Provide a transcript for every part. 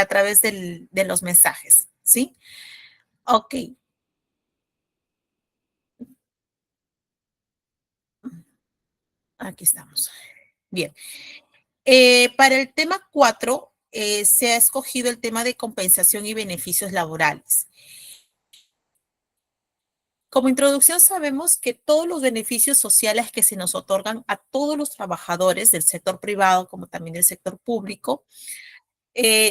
a través de los mensajes, ¿sí? Ok, aquí estamos. Bien. Para el tema 4, se ha escogido el tema de compensación y beneficios laborales. Como introducción, sabemos que todos los beneficios sociales que se nos otorgan a todos los trabajadores del sector privado como también del sector público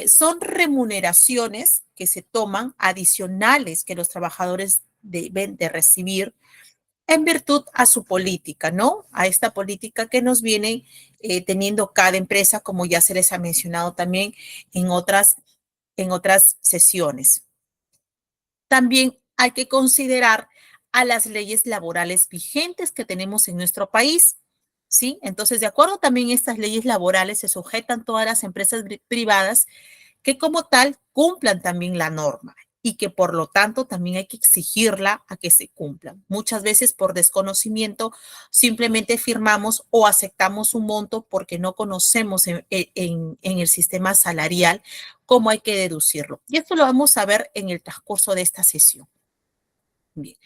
son remuneraciones que se toman adicionales que los trabajadores deben de recibir en virtud a su política, ¿no? A esta política que nos viene teniendo cada empresa, como ya se les ha mencionado también en otras sesiones. También hay que considerar a las leyes laborales vigentes que tenemos en nuestro país, ¿sí? Entonces, de acuerdo también a estas leyes laborales, se sujetan todas las empresas privadas que como tal cumplan también la norma y que por lo tanto también hay que exigirla a que se cumplan. Muchas veces por desconocimiento simplemente firmamos o aceptamos un monto porque no conocemos en el sistema salarial cómo hay que deducirlo. Y esto lo vamos a ver en el transcurso de esta sesión. Bien.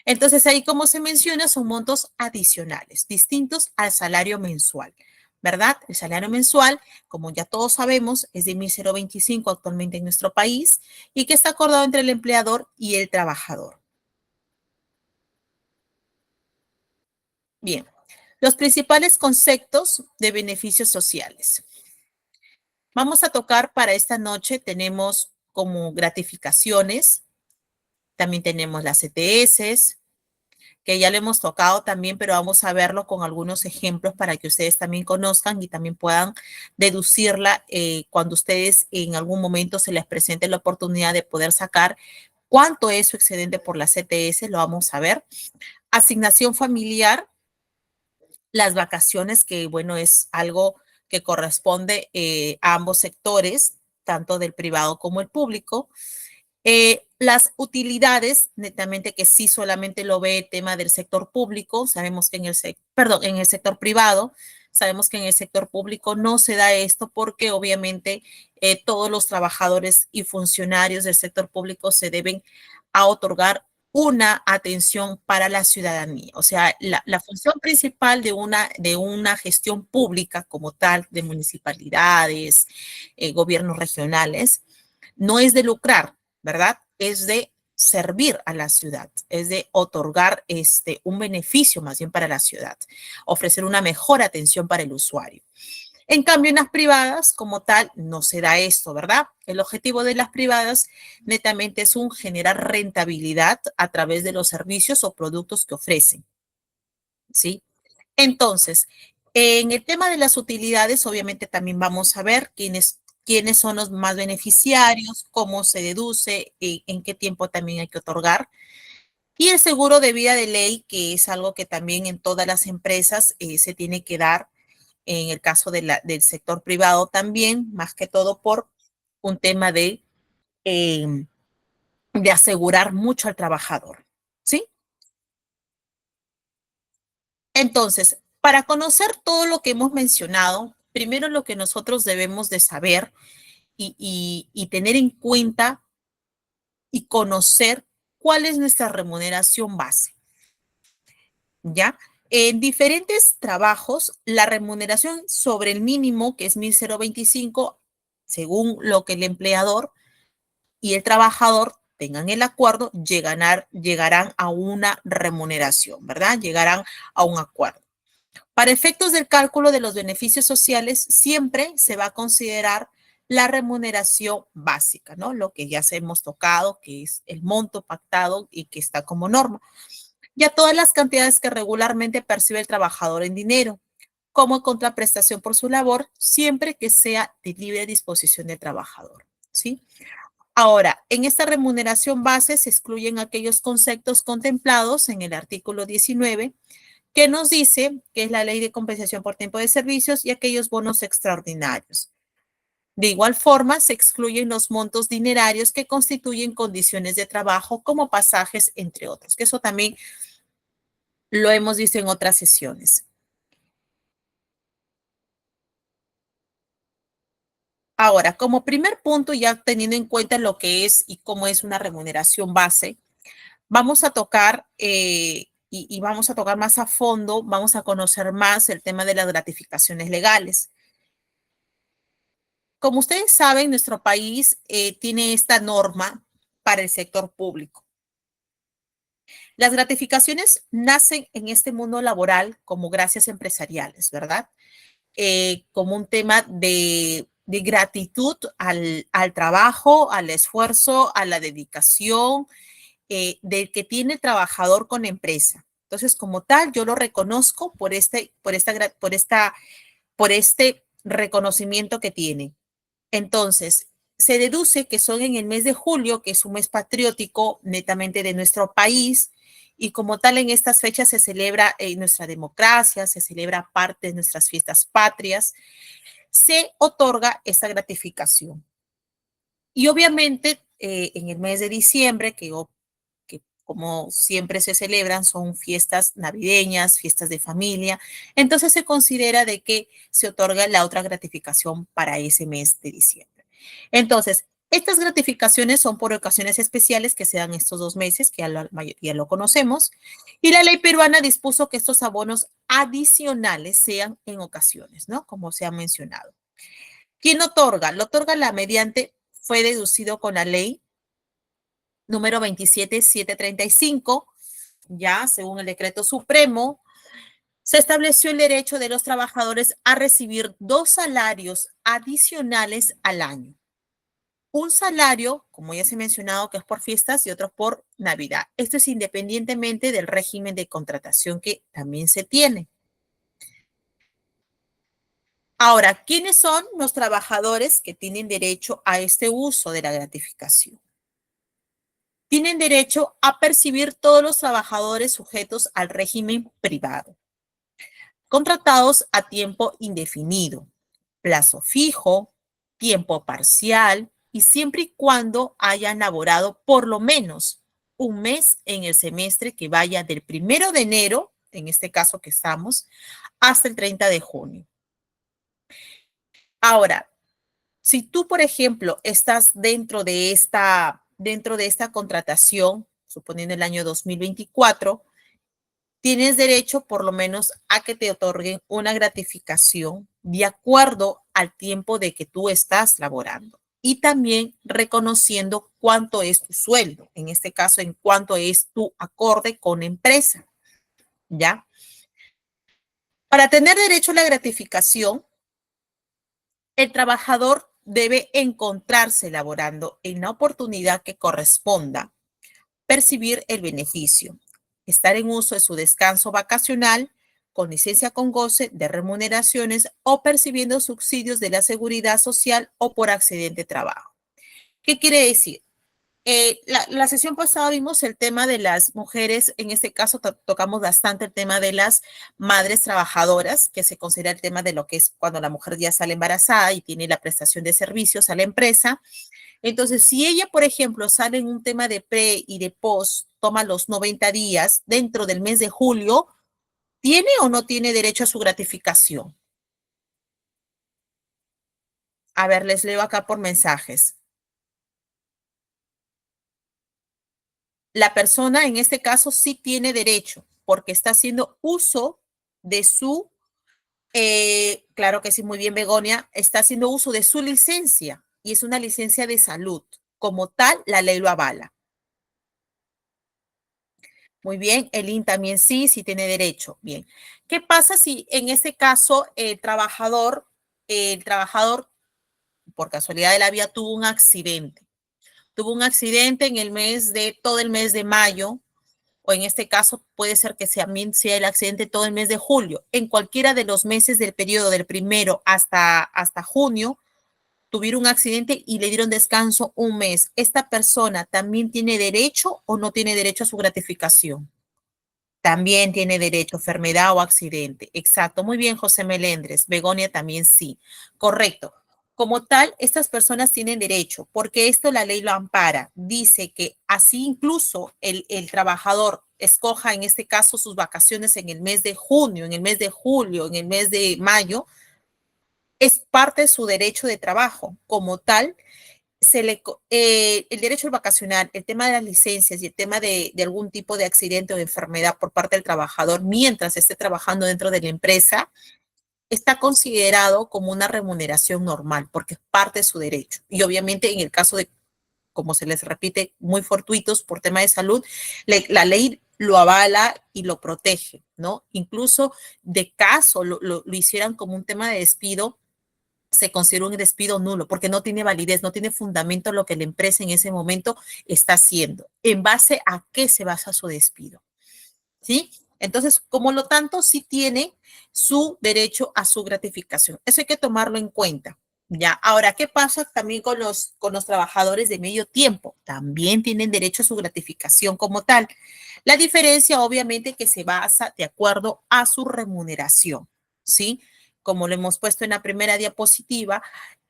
Entonces, ahí, como se menciona, son montos adicionales, distintos al salario mensual, ¿verdad? El salario mensual, como ya todos sabemos, es de 1.025 actualmente en nuestro país y que está acordado entre el empleador y el trabajador. Bien, los principales conceptos de beneficios sociales. Vamos a tocar para esta noche, tenemos como gratificaciones, también tenemos las ETS, que ya lo hemos tocado también, pero vamos a verlo con algunos ejemplos para que ustedes también conozcan y también puedan deducirla cuando ustedes en algún momento se les presente la oportunidad de poder sacar cuánto es su excedente por la CTS, lo vamos a ver. Asignación familiar, las vacaciones, que bueno, es algo que corresponde a ambos sectores, tanto del privado como el público. Las utilidades, netamente que sí solamente lo ve el tema del sector público, sabemos que en el sector privado, sabemos que en el sector público no se da esto porque obviamente todos los trabajadores y funcionarios del sector público se deben a otorgar una atención para la ciudadanía. O sea, la función principal de una gestión pública como tal, de municipalidades, gobiernos regionales, no es de lucrar, ¿verdad? Es de servir a la ciudad, es de otorgar un beneficio más bien para la ciudad, ofrecer una mejor atención para el usuario. En cambio, en las privadas, como tal, no se da esto, ¿verdad? El objetivo de las privadas netamente es generar rentabilidad a través de los servicios o productos que ofrecen, ¿sí? Entonces, en el tema de las utilidades, obviamente también vamos a ver quiénes son los más beneficiarios, cómo se deduce, en qué tiempo también hay que otorgar. Y el seguro de vida de ley, que es algo que también en todas las empresas se tiene que dar, en el caso del sector privado también, más que todo por un tema eh, de asegurar mucho al trabajador, ¿sí? Entonces, para conocer todo lo que hemos mencionado, primero lo que nosotros debemos de saber y tener en cuenta y conocer cuál es nuestra remuneración base, ¿ya? En diferentes trabajos, la remuneración sobre el mínimo, que es 1.025, según lo que el empleador y el trabajador tengan el acuerdo, llegarán a una remuneración, ¿verdad? Llegarán a un acuerdo. Para efectos del cálculo de los beneficios sociales, siempre se va a considerar la remuneración básica, ¿no? Lo que ya se hemos tocado, que es el monto pactado y que está como norma. Ya todas las cantidades que regularmente percibe el trabajador en dinero, como contraprestación por su labor, siempre que sea de libre disposición del trabajador, ¿sí? Ahora, en esta remuneración base se excluyen aquellos conceptos contemplados en el artículo 19 que nos dice que es la ley de compensación por tiempo de servicios y aquellos bonos extraordinarios. De igual forma, se excluyen los montos dinerarios que constituyen condiciones de trabajo como pasajes, entre otros, que eso también lo hemos visto en otras sesiones. Ahora, como primer punto, ya teniendo en cuenta lo que es y cómo es una remuneración base, vamos a tocar y vamos a tocar más a fondo, vamos a conocer más el tema de las gratificaciones legales. Como ustedes saben, nuestro país tiene esta norma para el sector público. Las gratificaciones nacen en este mundo laboral como gracias empresariales, ¿verdad? Como un tema de gratitud al trabajo, al esfuerzo, a la dedicación del que tiene el trabajador con la empresa. Entonces, como tal, yo lo reconozco por este reconocimiento que tiene. Entonces, se deduce que son en el mes de julio, que es un mes patriótico netamente de nuestro país, y como tal en estas fechas se celebra nuestra democracia, se celebra parte de nuestras fiestas patrias, se otorga esta gratificación. Y obviamente en el mes de diciembre, que como siempre se celebran, son fiestas navideñas, fiestas de familia, entonces se considera de que se otorga la otra gratificación para ese mes de diciembre. Entonces, estas gratificaciones son por ocasiones especiales que se dan estos 2 meses, que ya lo conocemos, y la ley peruana dispuso que estos abonos adicionales sean en ocasiones, ¿no? Como se ha mencionado. ¿Quién otorga? Lo otorga la mediante, fue deducido con la ley número 27735, ya según el decreto supremo, se estableció el derecho de los trabajadores a recibir 2 salarios adicionales al año. Un salario, como ya se ha mencionado, que es por fiestas y otro por Navidad. Esto es independientemente del régimen de contratación que también se tiene. Ahora, ¿quiénes son los trabajadores que tienen derecho a este uso de la gratificación? Tienen derecho a percibir todos los trabajadores sujetos al régimen privado, contratados a tiempo indefinido, plazo fijo, tiempo parcial y siempre y cuando hayan laborado por lo menos un mes en el semestre que vaya del 1 de enero, en este caso que estamos, hasta el 30 de junio. Ahora, si tú, por ejemplo, estás dentro de esta contratación, suponiendo el año 2024, tienes derecho por lo menos a que te otorguen una gratificación de acuerdo al tiempo de que tú estás laborando y también reconociendo cuánto es tu sueldo, en este caso, en cuánto es tu acorde con empresa, ¿ya? Para tener derecho a la gratificación, el trabajador debe encontrarse laborando en la oportunidad que corresponda, percibir el beneficio, estar en uso de su descanso vacacional, con licencia con goce de remuneraciones o percibiendo subsidios de la seguridad social o por accidente de trabajo. ¿Qué quiere decir? La sesión pasada vimos el tema de las mujeres, en este caso tocamos bastante el tema de las madres trabajadoras, que se considera el tema de lo que es cuando la mujer ya sale embarazada y tiene la prestación de servicios a la empresa. Entonces, si ella, por ejemplo, sale en un tema de pre y de post, toma los 90 días dentro del mes de julio, ¿tiene o no tiene derecho a su gratificación? A ver, les leo acá por mensajes. La persona en este caso sí tiene derecho porque está haciendo uso de su, claro que sí, muy bien, Begonia, está haciendo uso de su licencia y es una licencia de salud. Como tal, la ley lo avala. Muy bien, el IN también sí, sí tiene derecho. Bien. ¿Qué pasa si en este caso el trabajador, por casualidad de la vida, tuvo un accidente? Tuvo un accidente en todo el mes de mayo, o en este caso puede ser que también sea el accidente todo el mes de julio. En cualquiera de los meses del periodo del 1 hasta junio, tuvieron un accidente y le dieron descanso un mes. ¿Esta persona también tiene derecho o no tiene derecho a su gratificación? También tiene derecho, enfermedad o accidente. Exacto. Muy bien, José Melendres. Begonia también sí. Correcto. Como tal, estas personas tienen derecho, porque esto la ley lo ampara. Dice que así incluso el trabajador escoja en este caso sus vacaciones en el mes de junio, en el mes de julio, en el mes de mayo, es parte de su derecho de trabajo. Como tal, el derecho al vacacional, el tema de las licencias y el tema de algún tipo de accidente o de enfermedad por parte del trabajador mientras esté trabajando dentro de la empresa, está considerado como una remuneración normal porque es parte de su derecho. Y obviamente en el caso de, como se les repite, muy fortuitos por tema de salud, la ley lo avala y lo protege, ¿no? Incluso de caso lo hicieran como un tema de despido, se considera un despido nulo porque no tiene validez, no tiene fundamento lo que la empresa en ese momento está haciendo. ¿En base a qué se basa su despido? ¿Sí? Entonces, como lo tanto, sí tiene su derecho a su gratificación. Eso hay que tomarlo en cuenta. Ya, ahora, ¿qué pasa también con los trabajadores de medio tiempo? También tienen derecho a su gratificación como tal. La diferencia, obviamente, que se basa de acuerdo a su remuneración, ¿sí? Como lo hemos puesto en la primera diapositiva,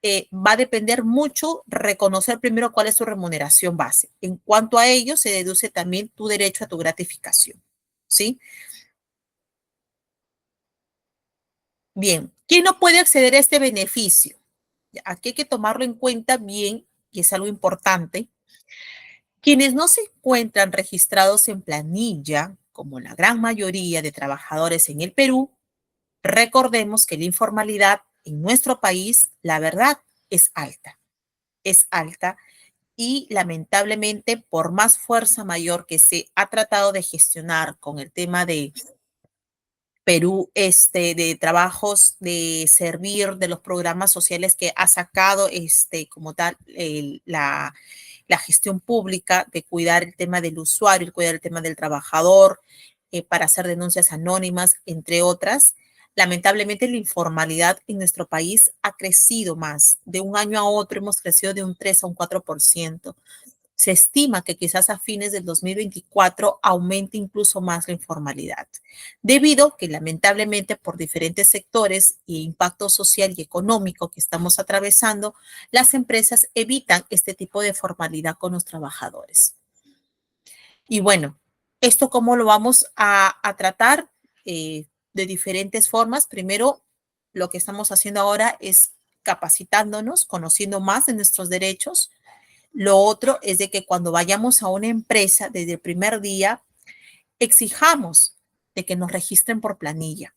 va a depender mucho reconocer primero cuál es su remuneración base. En cuanto a ello, se deduce también tu derecho a tu gratificación, ¿sí? Bien, ¿quién no puede acceder a este beneficio? Aquí hay que tomarlo en cuenta bien, y es algo importante. Quienes no se encuentran registrados en planilla, como la gran mayoría de trabajadores en el Perú, recordemos que la informalidad en nuestro país, la verdad, es alta y lamentablemente por más fuerza mayor que se ha tratado de gestionar con el tema de Perú, de trabajos de servir, de los programas sociales que ha sacado como tal la gestión pública, de cuidar el tema del usuario, cuidar el tema del trabajador, para hacer denuncias anónimas, entre otras. Lamentablemente la informalidad en nuestro país ha crecido más. De un año a otro hemos crecido de un 3 a un 4%. Se estima que quizás a fines del 2024 aumente incluso más la informalidad, debido que lamentablemente por diferentes sectores y impacto social y económico que estamos atravesando, las empresas evitan este tipo de formalidad con los trabajadores. Y bueno, ¿esto cómo lo vamos a tratar? De diferentes formas. Primero, lo que estamos haciendo ahora es capacitándonos, conociendo más de nuestros derechos. Lo otro es de que cuando vayamos a una empresa desde el primer día, exijamos de que nos registren por planilla,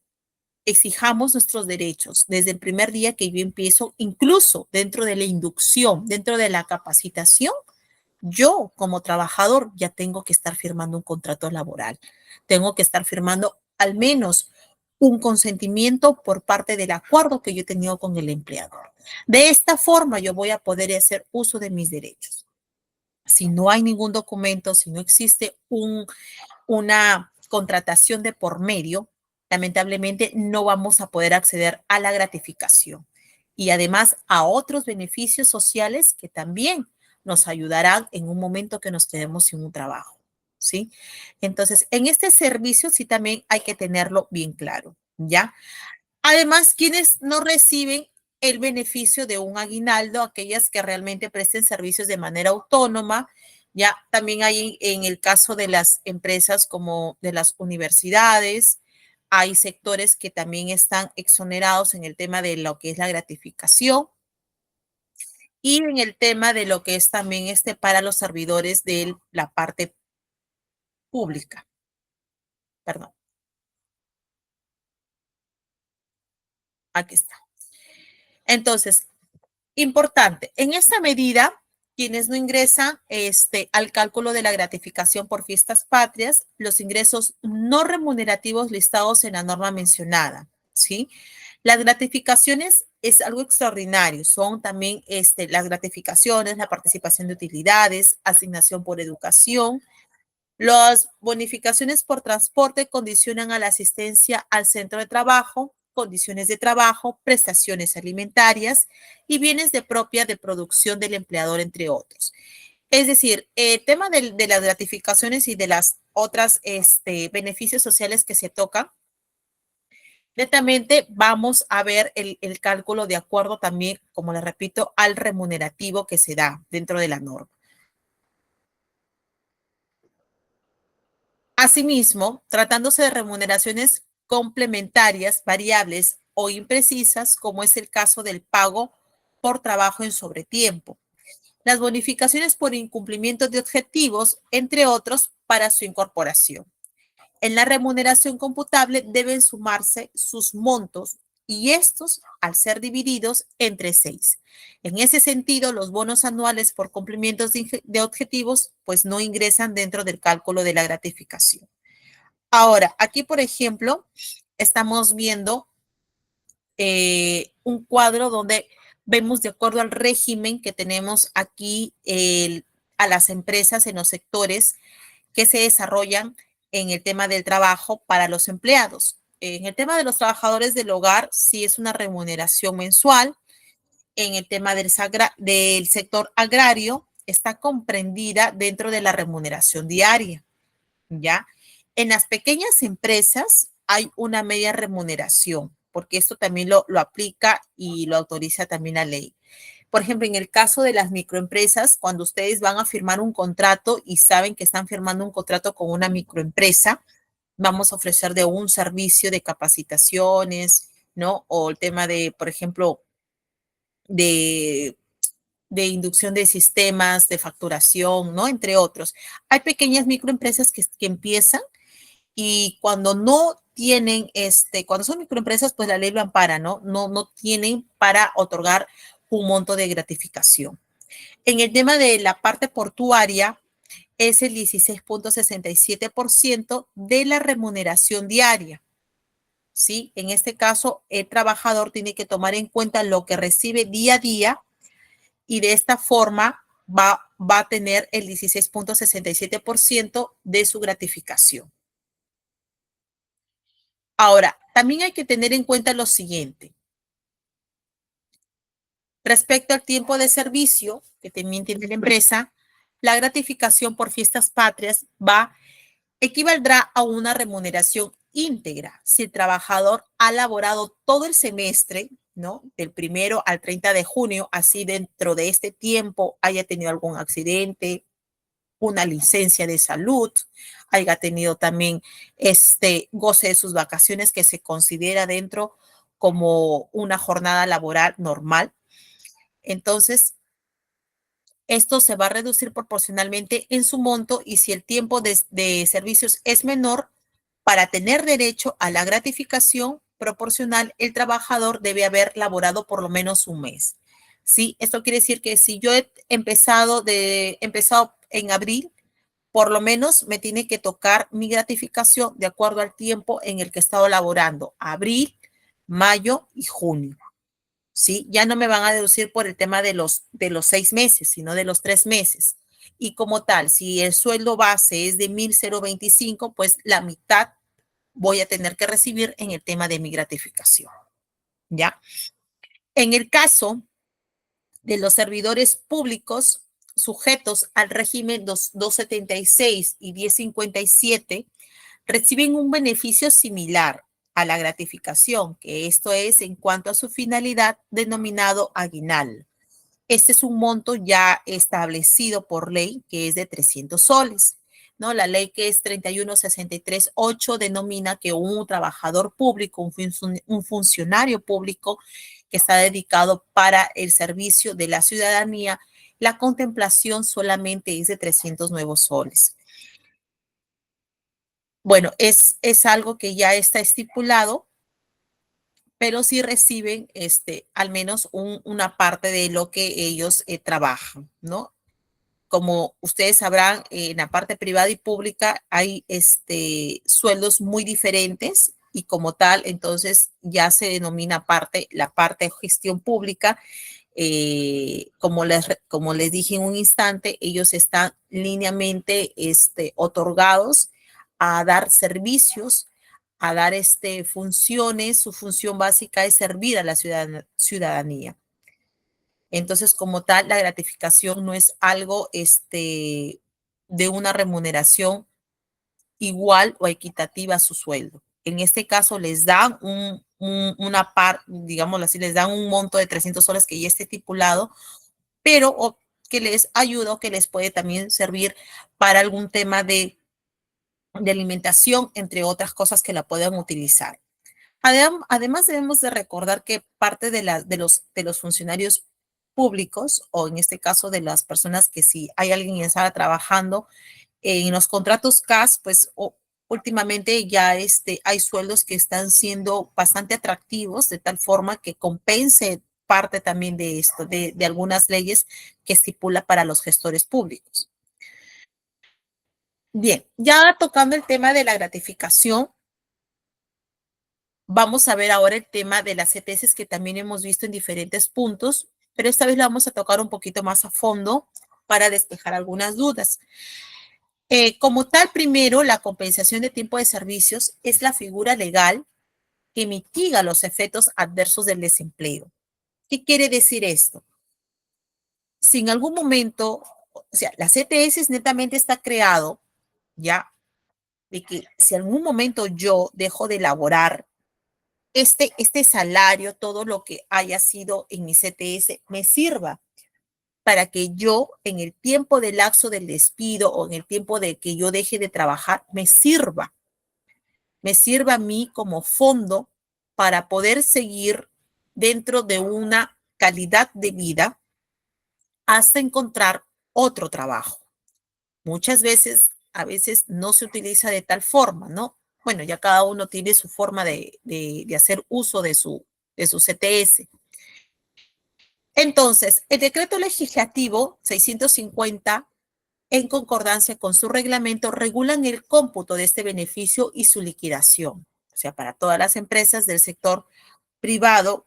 exijamos nuestros derechos desde el primer día que yo empiezo, incluso dentro de la inducción, dentro de la capacitación, yo como trabajador ya tengo que estar firmando un contrato laboral, tengo que estar firmando al menos un consentimiento por parte del acuerdo que yo he tenido con el empleador. De esta forma yo voy a poder hacer uso de mis derechos. Si no hay ningún documento, si no existe una contratación de por medio, lamentablemente no vamos a poder acceder a la gratificación y además a otros beneficios sociales que también nos ayudarán en un momento que nos quedemos sin un trabajo, ¿sí? Entonces, en este servicio sí también hay que tenerlo bien claro, ¿ya? Además, quienes no reciben el beneficio de un aguinaldo, aquellas que realmente presten servicios de manera autónoma, ya también hay en el caso de las empresas como de las universidades, hay sectores que también están exonerados en el tema de lo que es la gratificación y en el tema de lo que es también para los servidores de la parte pública. Perdón, aquí está. Entonces, importante, en esta medida, quienes no ingresan al cálculo de la gratificación por fiestas patrias, los ingresos no remunerativos listados en la norma mencionada, ¿sí? Las gratificaciones es algo extraordinario, son también las gratificaciones, la participación de utilidades, asignación por educación, las bonificaciones por transporte condicionan a la asistencia al centro de trabajo, condiciones de trabajo, prestaciones alimentarias y bienes de propia de producción del empleador, entre otros. Es decir, el tema de las gratificaciones y de las otras beneficios sociales que se tocan, netamente vamos a ver el cálculo de acuerdo también, como les repito, al remunerativo que se da dentro de la norma. Asimismo, tratándose de remuneraciones complementarias variables o imprecisas, como es el caso del pago por trabajo en sobretiempo, las bonificaciones por incumplimiento de objetivos, entre otros, para su incorporación. En la remuneración computable deben sumarse sus montos y estos al ser divididos entre 6. En ese sentido, los bonos anuales por cumplimientos de objetivos pues no ingresan dentro del cálculo de la gratificación. Ahora, aquí, por ejemplo, estamos viendo un cuadro donde vemos de acuerdo al régimen que tenemos aquí a las empresas en los sectores que se desarrollan en el tema del trabajo para los empleados. En el tema de los trabajadores del hogar, sí es una remuneración mensual. En el tema del sector agrario, está comprendida dentro de la remuneración diaria, ¿ya? En las pequeñas empresas hay una media remuneración, porque esto también lo aplica y lo autoriza también la ley. Por ejemplo, en el caso de las microempresas, cuando ustedes van a firmar un contrato y saben que están firmando un contrato con una microempresa, vamos a ofrecer de un servicio de capacitaciones, ¿no? O el tema de, por ejemplo, de, de inducción de sistemas, de facturación, ¿no? Entre otros. Hay pequeñas microempresas que empiezan y cuando no tienen, cuando son microempresas, pues la ley lo ampara, ¿no? No tienen para otorgar un monto de gratificación. En el tema de la parte portuaria, es el 16.67% de la remuneración diaria. ¿Sí? En este caso, el trabajador tiene que tomar en cuenta lo que recibe día a día y de esta forma va a tener el 16.67% de su gratificación. Ahora, también hay que tener en cuenta lo siguiente. Respecto al tiempo de servicio que también tiene la empresa, la gratificación por fiestas patrias equivaldrá a una remuneración íntegra si el trabajador ha laborado todo el semestre, ¿no? Del 1 al 30 de junio, así dentro de este tiempo haya tenido algún accidente, una licencia de salud, haya tenido también goce de sus vacaciones que se considera dentro como una jornada laboral normal. Entonces, esto se va a reducir proporcionalmente en su monto y si el tiempo de servicios es menor, para tener derecho a la gratificación proporcional, el trabajador debe haber laborado por lo menos un mes. ¿Sí? Esto quiere decir que si yo he empezado en abril, por lo menos me tiene que tocar mi gratificación de acuerdo al tiempo en el que he estado laborando, abril, mayo y junio. ¿Sí? Ya no me van a deducir por el tema de los 6 meses, sino de los 3 meses. Y como tal, si el sueldo base es de 1,025, pues la mitad voy a tener que recibir en el tema de mi gratificación. ¿Ya? En el caso de los servidores públicos sujetos al régimen 276 y 1057, reciben un beneficio similar a la gratificación, que esto es en cuanto a su finalidad denominado aguinaldo. Este es un monto ya establecido por ley que es de 300 soles. ¿No? La ley que es 3163.8 denomina que un trabajador público, un funcionario público que está dedicado para el servicio de la ciudadanía, la contemplación solamente es de 300 nuevos soles. Bueno, es algo que ya está estipulado, pero sí reciben al menos una parte de lo que ellos trabajan, ¿no? Como ustedes sabrán, en la parte privada y pública hay sueldos muy diferentes y como tal, entonces ya se denomina aparte la parte de gestión pública. Como les dije en un instante, ellos están lineamente otorgados a dar servicios, a dar funciones. Su función básica es servir a la ciudadanía. Entonces, como tal, la gratificación no es algo de una remuneración igual o equitativa a su sueldo. En este caso, les dan una parte, digámoslo así, les dan un monto de 300 soles que ya esté estipulado, pero que les ayuda o que les puede también servir para algún tema de alimentación, entre otras cosas que la puedan utilizar. Además, debemos de recordar que parte de los funcionarios públicos, o en este caso de las personas que si hay alguien que está trabajando en los contratos CAS, pues últimamente ya hay sueldos que están siendo bastante atractivos, de tal forma que compense parte también de esto, de algunas leyes que estipula para los gestores públicos. Bien, ya tocando el tema de la gratificación, vamos a ver ahora el tema de las ETS que también hemos visto en diferentes puntos, pero esta vez lo vamos a tocar un poquito más a fondo para despejar algunas dudas. Como tal, primero, la compensación de tiempo de servicios es la figura legal que mitiga los efectos adversos del desempleo. ¿Qué quiere decir esto? Si en algún momento, o sea, la CTS netamente está creado, ya, de que si en algún momento yo dejo de elaborar este salario, todo lo que haya sido en mi CTS, me sirva para que yo en el tiempo del lapso del despido o en el tiempo de que yo deje de trabajar, me sirva a mí como fondo para poder seguir dentro de una calidad de vida hasta encontrar otro trabajo. Muchas veces, a veces no se utiliza de tal forma, ¿no? Bueno, ya cada uno tiene su forma de hacer uso de su CTS. Entonces, el decreto legislativo 650, en concordancia con su reglamento, regulan el cómputo de este beneficio y su liquidación. O sea, para todas las empresas del sector privado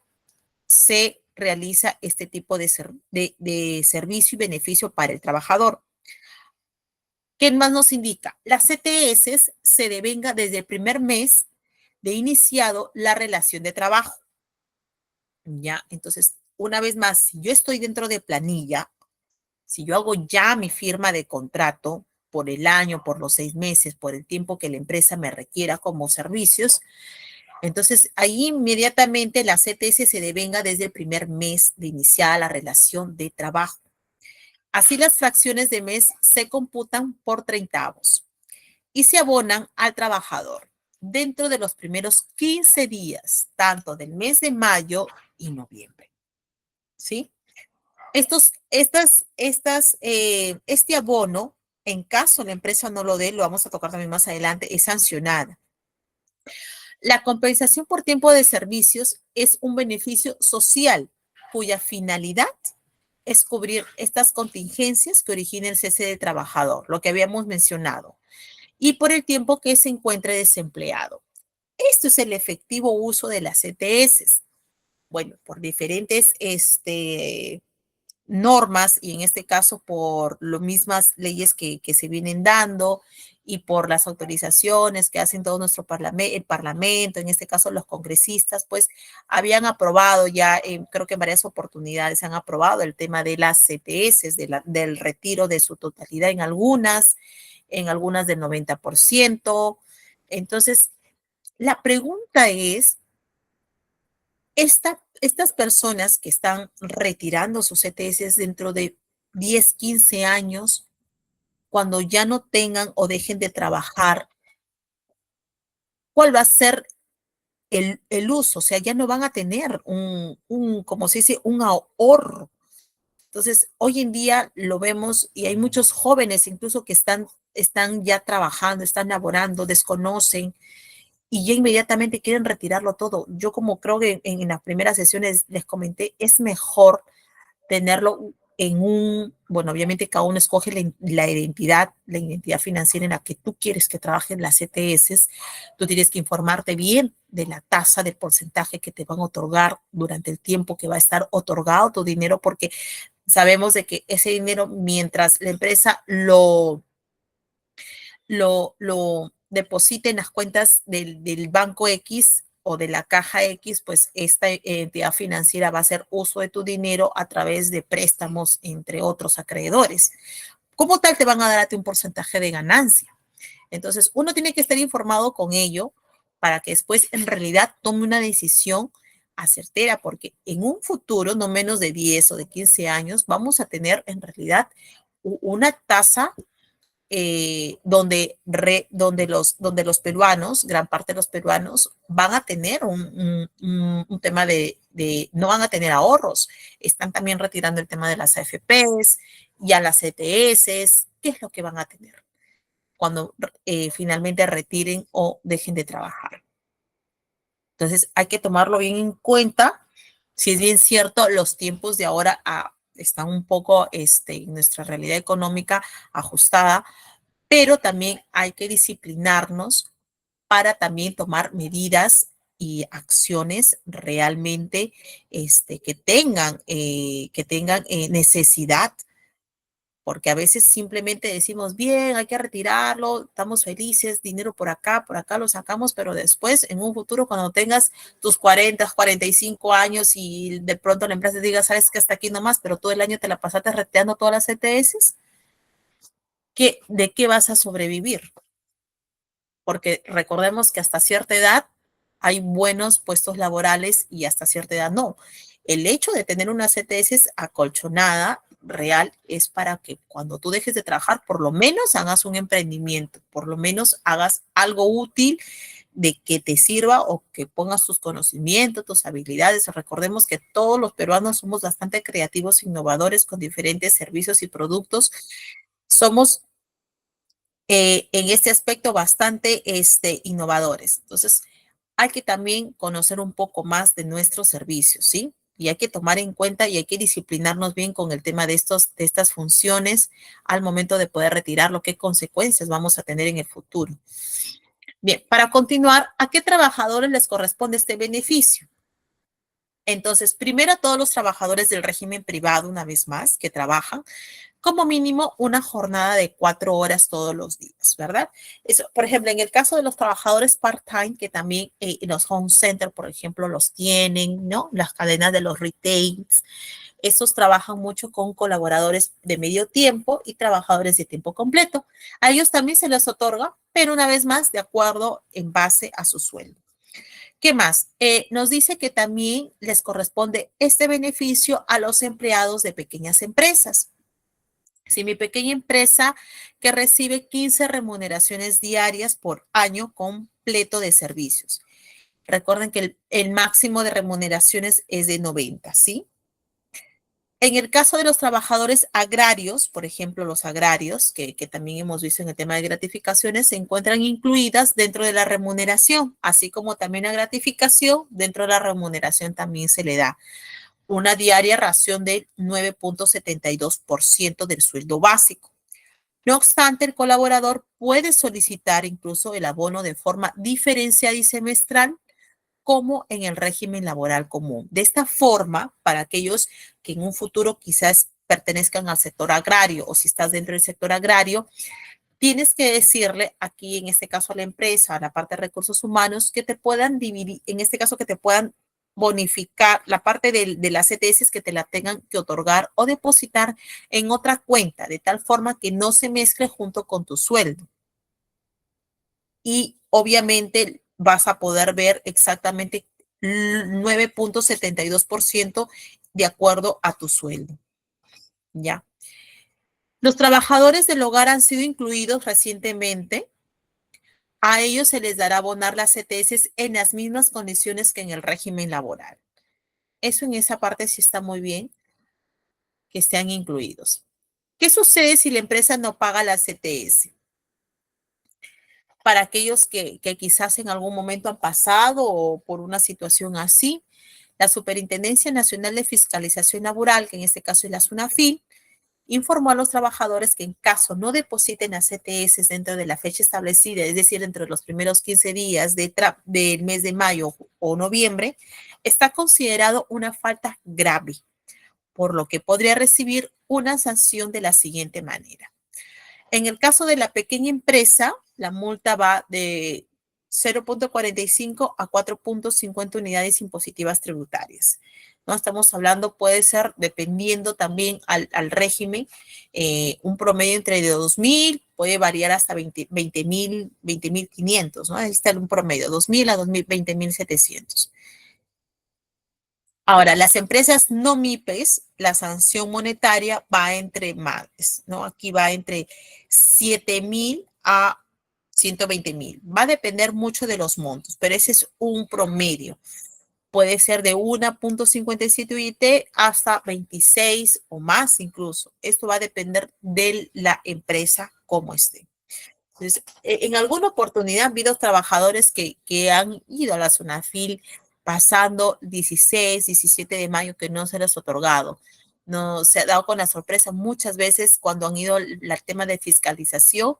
se realiza este tipo de servicio y beneficio para el trabajador. ¿Qué más nos indica? Las CTS se devenga desde el primer mes de iniciado la relación de trabajo. Ya, entonces, una vez más, si yo estoy dentro de planilla, si yo hago ya mi firma de contrato por el año, por los 6 meses, por el tiempo que la empresa me requiera como servicios, entonces ahí inmediatamente la CTS se devenga desde el primer mes de iniciar la relación de trabajo. Así las fracciones de mes se computan por treintavos y se abonan al trabajador dentro de los primeros 15 días, tanto del mes de mayo y noviembre. ¿Sí? Este abono, en caso la empresa no lo dé, lo vamos a tocar también más adelante, es sancionada. La compensación por tiempo de servicios es un beneficio social cuya finalidad es cubrir estas contingencias que origina el cese de trabajador, lo que habíamos mencionado, y por el tiempo que se encuentre desempleado. Esto es el efectivo uso de las ETS. Bueno, por diferentes normas y en este caso por las mismas leyes que se vienen dando y por las autorizaciones que hacen todo nuestro parlamento, el parlamento, en este caso los congresistas, pues habían aprobado ya, creo que en varias oportunidades han aprobado el tema de las CTS, del retiro de su totalidad en algunas del 90%. Entonces, la pregunta es, estas personas que están retirando sus ETS dentro de 10, 15 años, cuando ya no tengan o dejen de trabajar, ¿cuál va a ser el uso? O sea, ya no van a tener como se dice, un ahorro. Entonces, hoy en día lo vemos y hay muchos jóvenes incluso que están ya trabajando, están laborando, desconocen y ya inmediatamente quieren retirarlo todo. Yo como creo que en las primeras sesiones les comenté, es mejor tenerlo bueno, obviamente cada uno escoge la identidad financiera en la que tú quieres que trabajen las CTS. Tú tienes que informarte bien de la tasa, del porcentaje que te van a otorgar durante el tiempo que va a estar otorgado tu dinero, porque sabemos de que ese dinero, mientras la empresa lo deposite en las cuentas del banco X o de la caja X, pues esta entidad financiera va a hacer uso de tu dinero a través de préstamos, entre otros acreedores. Como tal, te van a dar a ti un porcentaje de ganancia. Entonces, uno tiene que estar informado con ello para que después en realidad tome una decisión acertera, porque en un futuro, no menos de 10 o de 15 años, vamos a tener en realidad una tasa donde los peruanos, gran parte de los peruanos, van a tener un tema no van a tener ahorros. Están también retirando el tema de las AFPs, ya las ETS. ¿Qué es lo que van a tener cuando finalmente retiren o dejen de trabajar? Entonces hay que tomarlo bien en cuenta. Si es bien cierto, los tiempos de ahora están un poco en nuestra realidad económica ajustada, pero también hay que disciplinarnos para también tomar medidas y acciones realmente que tengan necesidad, porque a veces simplemente decimos, bien, hay que retirarlo, estamos felices, dinero por acá lo sacamos, pero después, en un futuro, cuando tengas tus 45 años y de pronto la empresa te diga, sabes que hasta aquí nomás, pero todo el año te la pasaste reteando todas las ETS, ¿de qué vas a sobrevivir? Porque recordemos que hasta cierta edad hay buenos puestos laborales y hasta cierta edad no. El hecho de tener una CTS acolchonada real es para que cuando tú dejes de trabajar, por lo menos hagas un emprendimiento, por lo menos hagas algo útil de que te sirva o que pongas tus conocimientos, tus habilidades. Recordemos que todos los peruanos somos bastante creativos, innovadores con diferentes servicios y productos. Somos en este aspecto bastante innovadores. Entonces, hay que también conocer un poco más de nuestros servicios, ¿sí? Y hay que tomar en cuenta y hay que disciplinarnos bien con el tema de estas funciones al momento de poder retirarlo, qué consecuencias vamos a tener en el futuro. Bien, para continuar, ¿a qué trabajadores les corresponde este beneficio? Entonces, primero a todos los trabajadores del régimen privado, una vez más, que trabajan, como mínimo una jornada de 4 horas todos los días, ¿verdad? Eso, por ejemplo, en el caso de los trabajadores part-time, que también los home center, por ejemplo, los tienen, ¿no? Las cadenas de los retails, estos trabajan mucho con colaboradores de medio tiempo y trabajadores de tiempo completo. A ellos también se les otorga, pero una vez más, de acuerdo en base a su sueldo. ¿Qué más? Nos dice que también les corresponde este beneficio a los empleados de pequeñas empresas. Si mi pequeña empresa que recibe 15 remuneraciones diarias por año completo de servicios. Recuerden que el máximo de remuneraciones es de 90, ¿sí? En el caso de los trabajadores agrarios, por ejemplo, los agrarios, que también hemos visto en el tema de gratificaciones, se encuentran incluidas dentro de la remuneración, así como también la gratificación, dentro de la remuneración también se le da una diaria ración del 9.72% del sueldo básico. No obstante, el colaborador puede solicitar incluso el abono de forma diferenciada y semestral, como en el régimen laboral común. De esta forma, para aquellos que en un futuro quizás pertenezcan al sector agrario o si estás dentro del sector agrario, tienes que decirle aquí, en este caso a la empresa, a la parte de recursos humanos, que te puedan dividir, en este caso que te puedan bonificar la parte de las ETS que te la tengan que otorgar o depositar en otra cuenta, de tal forma que no se mezcle junto con tu sueldo. Y obviamente vas a poder ver exactamente 9.72% de acuerdo a tu sueldo. ¿Ya? Los trabajadores del hogar han sido incluidos recientemente. A ellos se les dará abonar las ETS en las mismas condiciones que en el régimen laboral. Eso en esa parte sí está muy bien, que estén incluidos. ¿Qué sucede si la empresa no paga las ETS? Para aquellos que quizás en algún momento han pasado o por una situación así, la Superintendencia Nacional de Fiscalización Laboral, que en este caso es la SUNAFIL, informó a los trabajadores que en caso no depositen las ETS dentro de la fecha establecida, es decir, entre los primeros 15 días del mes de mayo o noviembre, está considerado una falta grave, por lo que podría recibir una sanción de la siguiente manera. En el caso de la pequeña empresa, la multa va de 0.45 a 4.50 unidades impositivas tributarias. No estamos hablando, puede ser, dependiendo también al régimen, un promedio entre de 2.000, puede variar hasta 20.000, 20.500, ¿no? Ahí está un promedio, 2.000 a 20.700. Ahora, las empresas no MIPES, la sanción monetaria va entre más, ¿no? Aquí va entre 7.000 a 120.000. Va a depender mucho de los montos, pero ese es un promedio. Puede ser de 1.57 UIT hasta 26 o más incluso. Esto va a depender de la empresa como esté. Entonces, en alguna oportunidad han habido trabajadores que han ido a la SUNAFIL pasando 16, 17 de mayo que no se les ha otorgado. No se ha dado con la sorpresa muchas veces cuando han ido al tema de fiscalización,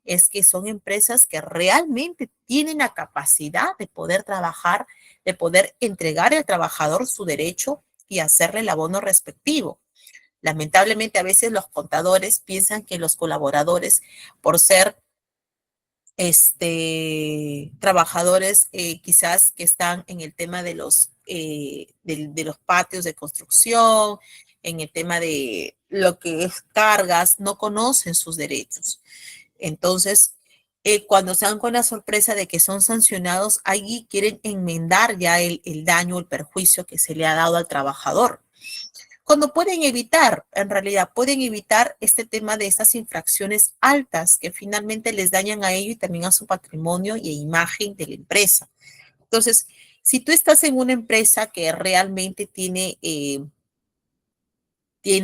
es que son empresas que realmente tienen la capacidad de poder trabajar, de poder entregar al trabajador su derecho y hacerle el abono respectivo. Lamentablemente, a veces los contadores piensan que los colaboradores, por ser trabajadores quizás que están en el tema de los patios de construcción, en el tema de lo que es cargas, no conocen sus derechos. Entonces, cuando se dan con la sorpresa de que son sancionados, allí quieren enmendar ya el daño, el perjuicio que se le ha dado al trabajador. Cuando pueden evitar, en realidad, pueden evitar este tema de estas infracciones altas que finalmente les dañan a ellos y también a su patrimonio y imagen de la empresa. Entonces, si tú estás en una empresa que realmente tiene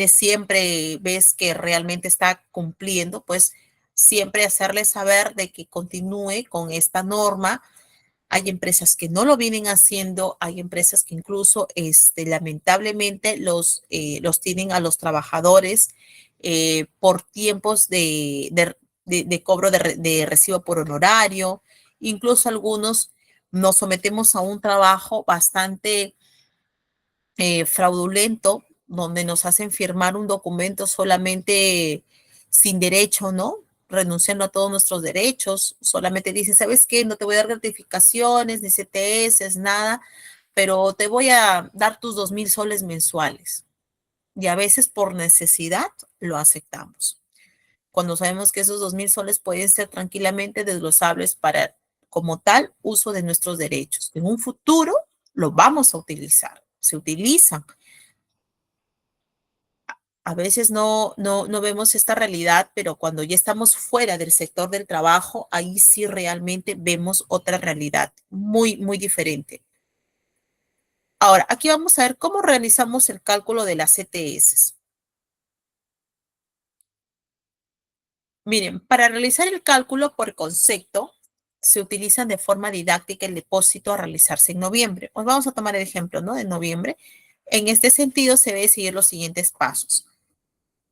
siempre, ves que realmente está cumpliendo, pues siempre hacerle saber de que continúe con esta norma. Hay empresas que no lo vienen haciendo, hay empresas que incluso lamentablemente los tienen a los trabajadores por tiempos de cobro de recibo por honorario. Incluso algunos nos sometemos a un trabajo bastante fraudulento, donde nos hacen firmar un documento solamente sin derecho, ¿no? Renunciando a todos nuestros derechos, solamente dicen, ¿sabes qué? No te voy a dar gratificaciones, ni CTS, nada, pero te voy a dar tus 2.000 soles mensuales. Y a veces por necesidad lo aceptamos. Cuando sabemos que esos 2.000 soles pueden ser tranquilamente desglosables para, como tal, uso de nuestros derechos. En un futuro lo vamos a utilizar, se utilizan. A veces no vemos esta realidad, pero cuando ya estamos fuera del sector del trabajo, ahí sí realmente vemos otra realidad muy, muy diferente. Ahora, aquí vamos a ver cómo realizamos el cálculo de las CTS. Miren, para realizar el cálculo por concepto, se utilizan de forma didáctica el depósito a realizarse en noviembre. Pues vamos a tomar el ejemplo, ¿no? De noviembre. En este sentido, se debe seguir los siguientes pasos.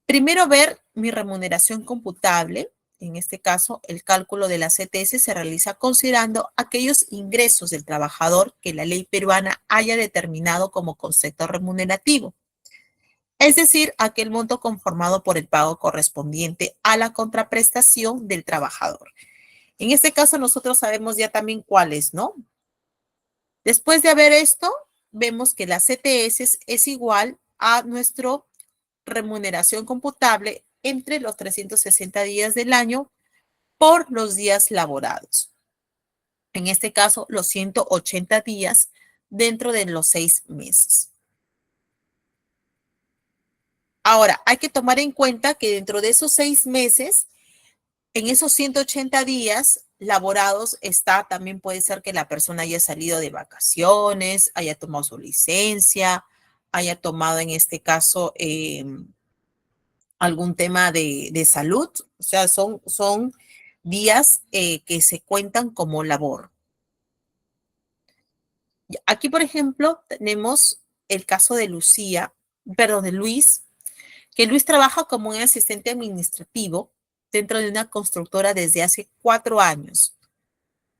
Primero, ver mi remuneración computable. En este caso, el cálculo de la CTS se realiza considerando aquellos ingresos del trabajador que la ley peruana haya determinado como concepto remunerativo, es decir, aquel monto conformado por el pago correspondiente a la contraprestación del trabajador. En este caso, nosotros sabemos ya también cuál es, ¿no? Después de ver esto, vemos que la CTS es igual a nuestra remuneración computable entre los 360 días del año por los días laborados. En este caso, los 180 días dentro de los 6 meses. Ahora, hay que tomar en cuenta que dentro de esos 6 meses, en esos 180 días laborados está, también puede ser que la persona haya salido de vacaciones, haya tomado su licencia, haya tomado en este caso algún tema de salud. O sea, son días que se cuentan como labor. Aquí, por ejemplo, tenemos el caso de de Luis, que Luis trabaja como un asistente administrativo dentro de una constructora desde hace 4 años.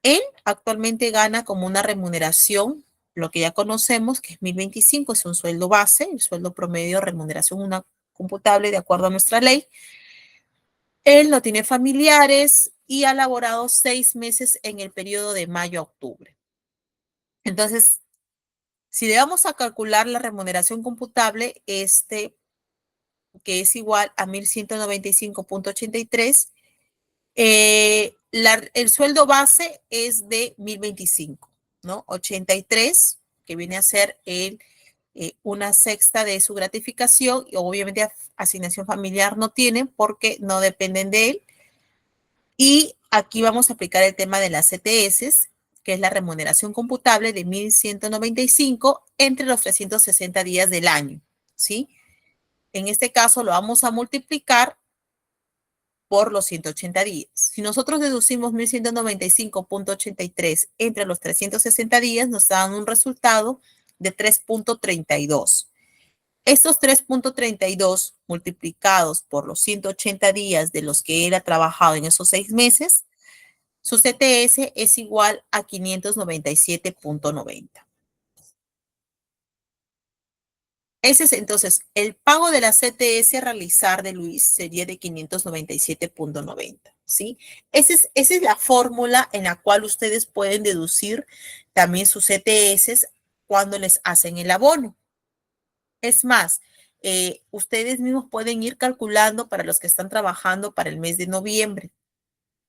Él actualmente gana como una remuneración, lo que ya conocemos, que es 1.025, es un sueldo base, el sueldo promedio de remuneración una computable de acuerdo a nuestra ley. Él no tiene familiares y ha laborado 6 meses en el periodo de mayo a octubre. Entonces, si le vamos a calcular la remuneración computable, que es igual a 1.195.83, el sueldo base es de 1.025, ¿no? 83, que viene a ser una sexta de su gratificación y obviamente asignación familiar no tienen porque no dependen de él. Y aquí vamos a aplicar el tema de las CTS, que es la remuneración computable de 1.195 entre los 360 días del año, ¿sí? En este caso lo vamos a multiplicar por los 180 días. Si nosotros deducimos 1.195.83 entre los 360 días, nos dan un resultado de 3.32. Estos 3.32 multiplicados por los 180 días de los que él ha trabajado en esos 6 meses, su CTS es igual a 597.90. Ese es entonces el pago de la CTS a realizar de Luis sería de 597.90, ¿sí? Esa es la fórmula en la cual ustedes pueden deducir también sus CTS cuando les hacen el abono. Es más, ustedes mismos pueden ir calculando para los que están trabajando para el mes de noviembre.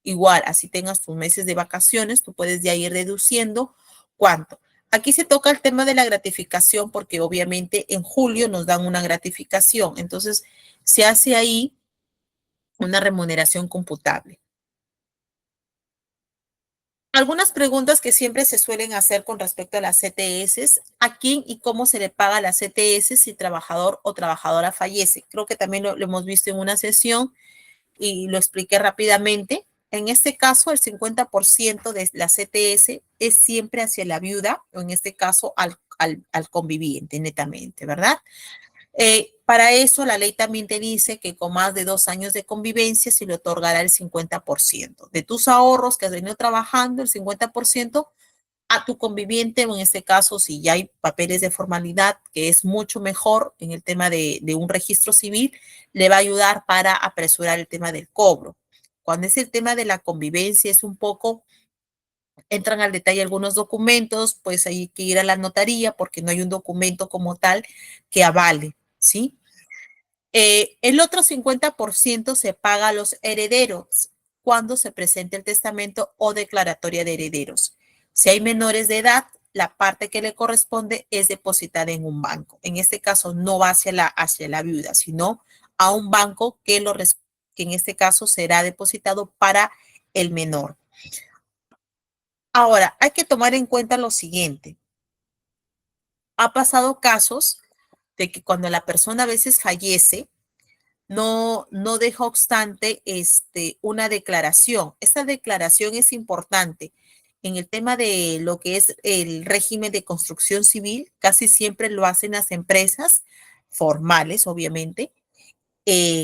Igual, así tengas tus meses de vacaciones, tú puedes ya ir deduciendo cuánto. Aquí se toca el tema de la gratificación porque obviamente en julio nos dan una gratificación. Entonces, se hace ahí una remuneración computable. Algunas preguntas que siempre se suelen hacer con respecto a las CTS, ¿a quién y cómo se le paga la CTS si trabajador o trabajadora fallece? Creo que también lo hemos visto en una sesión y lo expliqué rápidamente. En este caso, el 50% de la CTS es siempre hacia la viuda, o en este caso al conviviente, netamente, ¿verdad? Para eso, la ley también te dice que con más de 2 años de convivencia se le otorgará el 50%. De tus ahorros que has venido trabajando, el 50% a tu conviviente, o en este caso, si ya hay papeles de formalidad, que es mucho mejor en el tema de un registro civil, le va a ayudar para apresurar el tema del cobro. Cuando es el tema de la convivencia, es un poco, entran al detalle algunos documentos, pues hay que ir a la notaría porque no hay un documento como tal que avale, ¿sí? El otro 50% se paga a los herederos cuando se presente el testamento o declaratoria de herederos. Si hay menores de edad, la parte que le corresponde es depositada en un banco. En este caso no va hacia la viuda, sino a un banco que en este caso será depositado para el menor. Ahora, hay que tomar en cuenta lo siguiente. Ha pasado casos de que cuando la persona a veces fallece, no deja obstante una declaración. Esta declaración es importante. En el tema de lo que es el régimen de construcción civil, casi siempre lo hacen las empresas formales, obviamente,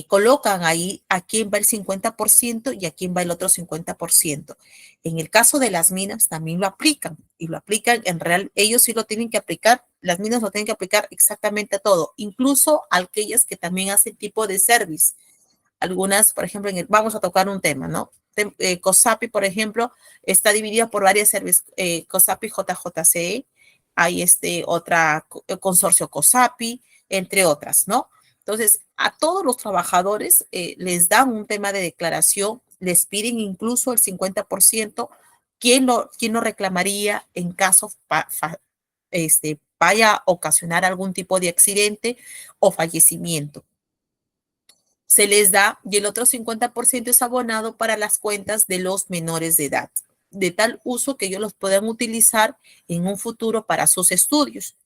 colocan ahí a quién va el 50% y a quién va el otro 50%. En el caso de las minas también lo aplican y lo aplican en real, ellos sí lo tienen que aplicar, las minas lo tienen que aplicar exactamente a todo, incluso a aquellas que también hacen tipo de service. Algunas, por ejemplo, vamos a tocar un tema, ¿no? COSAPI, por ejemplo, está dividida por varias servicios, COSAPI JJCE, hay otra consorcio COSAPI, entre otras, ¿no? Entonces, a todos los trabajadores les dan un tema de declaración, les piden incluso el 50%. ¿Quién lo reclamaría en caso vaya a ocasionar algún tipo de accidente o fallecimiento? Se les da y el otro 50% es abonado para las cuentas de los menores de edad, de tal uso que ellos los puedan utilizar en un futuro para sus estudios,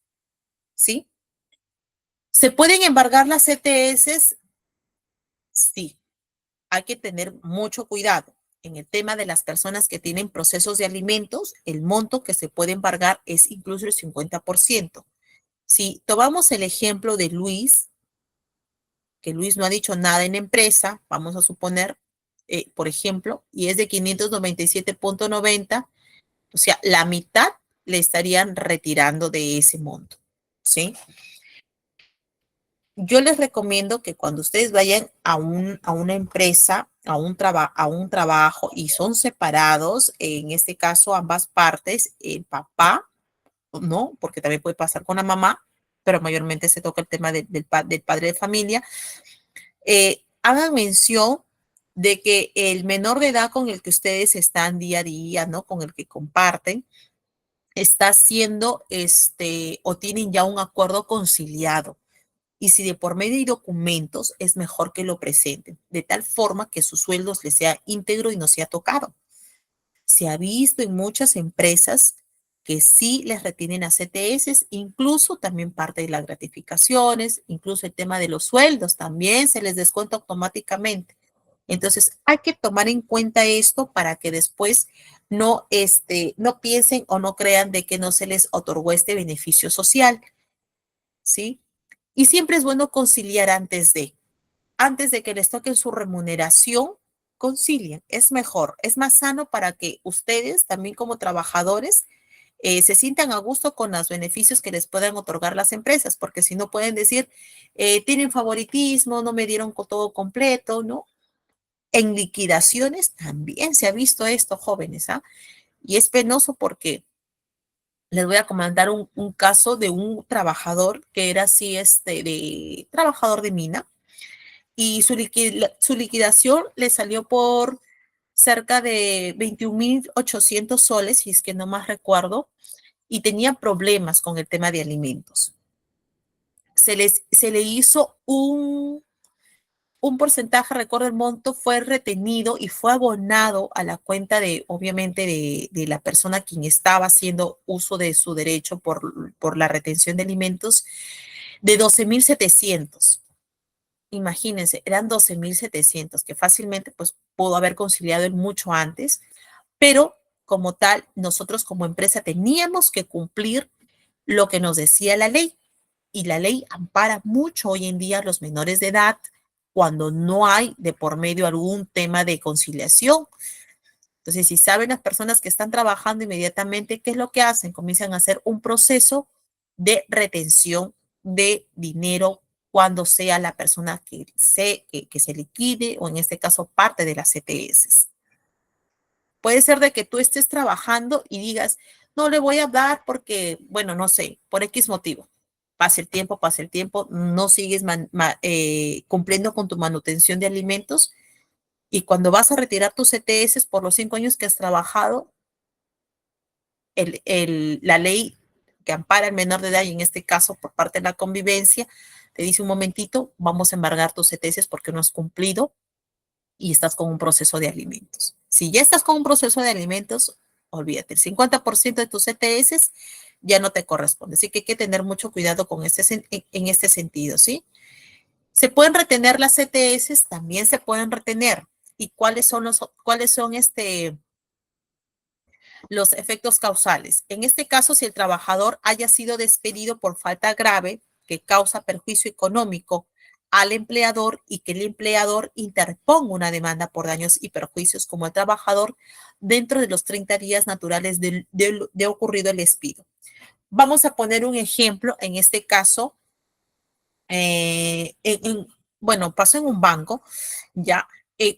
¿sí? ¿Se pueden embargar las CTS? Sí, hay que tener mucho cuidado. En el tema de las personas que tienen procesos de alimentos, el monto que se puede embargar es incluso el 50%. Si tomamos el ejemplo de Luis, que Luis no ha dicho nada en empresa, vamos a suponer, por ejemplo, y es de 597.90, o sea, la mitad le estarían retirando de ese monto, ¿sí? Yo les recomiendo que cuando ustedes vayan a una empresa, a un trabajo y son separados, en este caso ambas partes, el papá, ¿no? Porque también puede pasar con la mamá, pero mayormente se toca el tema del padre de familia, hagan mención de que el menor de edad con el que ustedes están día a día, ¿no? Con el que comparten, está haciendo o tienen ya un acuerdo conciliado. Y si de por medio hay documentos, es mejor que lo presenten, de tal forma que sus sueldos les sea íntegro y no sea tocado. Se ha visto en muchas empresas que sí les retienen a CTS, incluso también parte de las gratificaciones, incluso el tema de los sueldos, también se les descuenta automáticamente. Entonces, hay que tomar en cuenta esto para que después no piensen o no crean de que no se les otorgó este beneficio social, ¿sí? Y siempre es bueno conciliar antes de que les toque su remuneración, concilien. Es mejor, es más sano para que ustedes también como trabajadores se sientan a gusto con los beneficios que les puedan otorgar las empresas, porque si no pueden decir, tienen favoritismo, no me dieron todo completo, ¿no? En liquidaciones también se ha visto esto, jóvenes, ¿ah? Y es penoso porque les voy a comentar un caso de un trabajador que era así, trabajador de mina, y su liquidación le salió por cerca de 21.800 soles, si es que no más recuerdo, y tenía problemas con el tema de alimentos. Se le hizo un porcentaje, recuerdo el monto, fue retenido y fue abonado a la cuenta de, obviamente, de la persona quien estaba haciendo uso de su derecho por la retención de alimentos, de 12.700. Imagínense, eran 12.700 que fácilmente pues pudo haber conciliado él mucho antes, pero como tal, nosotros como empresa teníamos que cumplir lo que nos decía la ley. Y la ley ampara mucho hoy en día a los menores de edad cuando no hay de por medio algún tema de conciliación. Entonces, si saben las personas que están trabajando inmediatamente, ¿qué es lo que hacen? Comienzan a hacer un proceso de retención de dinero cuando sea la persona que se liquide o en este caso parte de las CTS. Puede ser de que tú estés trabajando y digas, no le voy a dar porque, bueno, no sé, por X motivo. Pase el tiempo, no sigues cumpliendo con tu manutención de alimentos y cuando vas a retirar tus CTS por los 5 años que has trabajado, la ley que ampara al menor de edad y en este caso por parte de la convivencia, te dice un momentito, vamos a embargar tus CTS porque no has cumplido y estás con un proceso de alimentos. Si ya estás con un proceso de alimentos, olvídate, el 50% de tus CTS ya no te corresponde. Así que hay que tener mucho cuidado con en este sentido, ¿sí? Se pueden retener las CTS, también se pueden retener. ¿Y cuáles son los efectos causales? En este caso, si el trabajador haya sido despedido por falta grave que causa perjuicio económico al empleador y que el empleador interponga una demanda por daños y perjuicios como el trabajador dentro de los 30 días naturales de ocurrido el despido. Vamos a poner un ejemplo, en este caso, bueno, pasó en un banco, ya,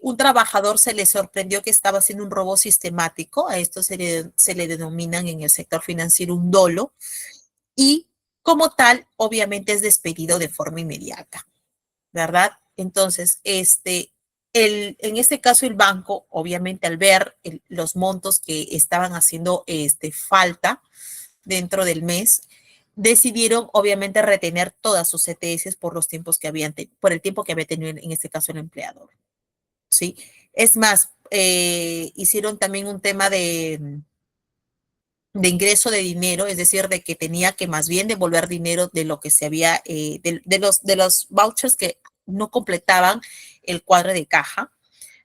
un trabajador se le sorprendió que estaba haciendo un robo sistemático, a esto se le denominan en el sector financiero un dolo, y como tal, obviamente es despedido de forma inmediata, ¿verdad? Entonces, en este caso el banco, obviamente al ver los montos que estaban haciendo falta dentro del mes, decidieron obviamente retener todas sus CTS por los tiempos que por el tiempo que había tenido en este caso el empleador, ¿sí? Es más, hicieron también un tema de ingreso de dinero, es decir, de que tenía que más bien devolver dinero de lo que se había, de los vouchers que no completaban el cuadro de caja.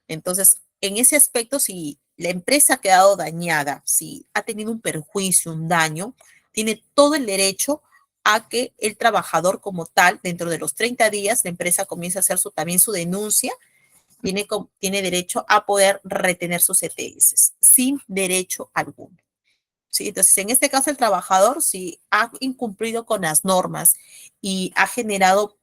Entonces, en ese aspecto, si la empresa ha quedado dañada, si ha tenido un perjuicio, un daño, tiene todo el derecho a que el trabajador como tal, dentro de los 30 días, la empresa comience a hacer también su denuncia, tiene derecho a poder retener sus ETS sin derecho alguno. ¿Sí? Entonces, en este caso, el trabajador, si ha incumplido con las normas y ha generado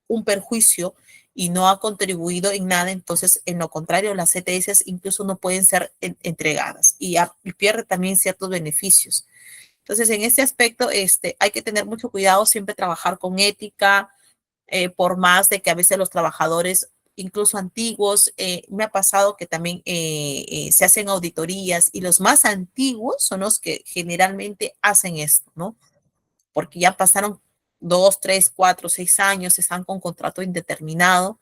un perjuicio y no ha contribuido en nada, entonces, en lo contrario, las CTS incluso no pueden ser entregadas y pierde también ciertos beneficios. Entonces, en este aspecto, hay que tener mucho cuidado, siempre trabajar con ética, por más de que a veces los trabajadores incluso antiguos. Me ha pasado que también se hacen auditorías y los más antiguos son los que generalmente hacen esto, ¿no? Porque ya pasaron 2, 3, 4, 6 años, están con contrato indeterminado,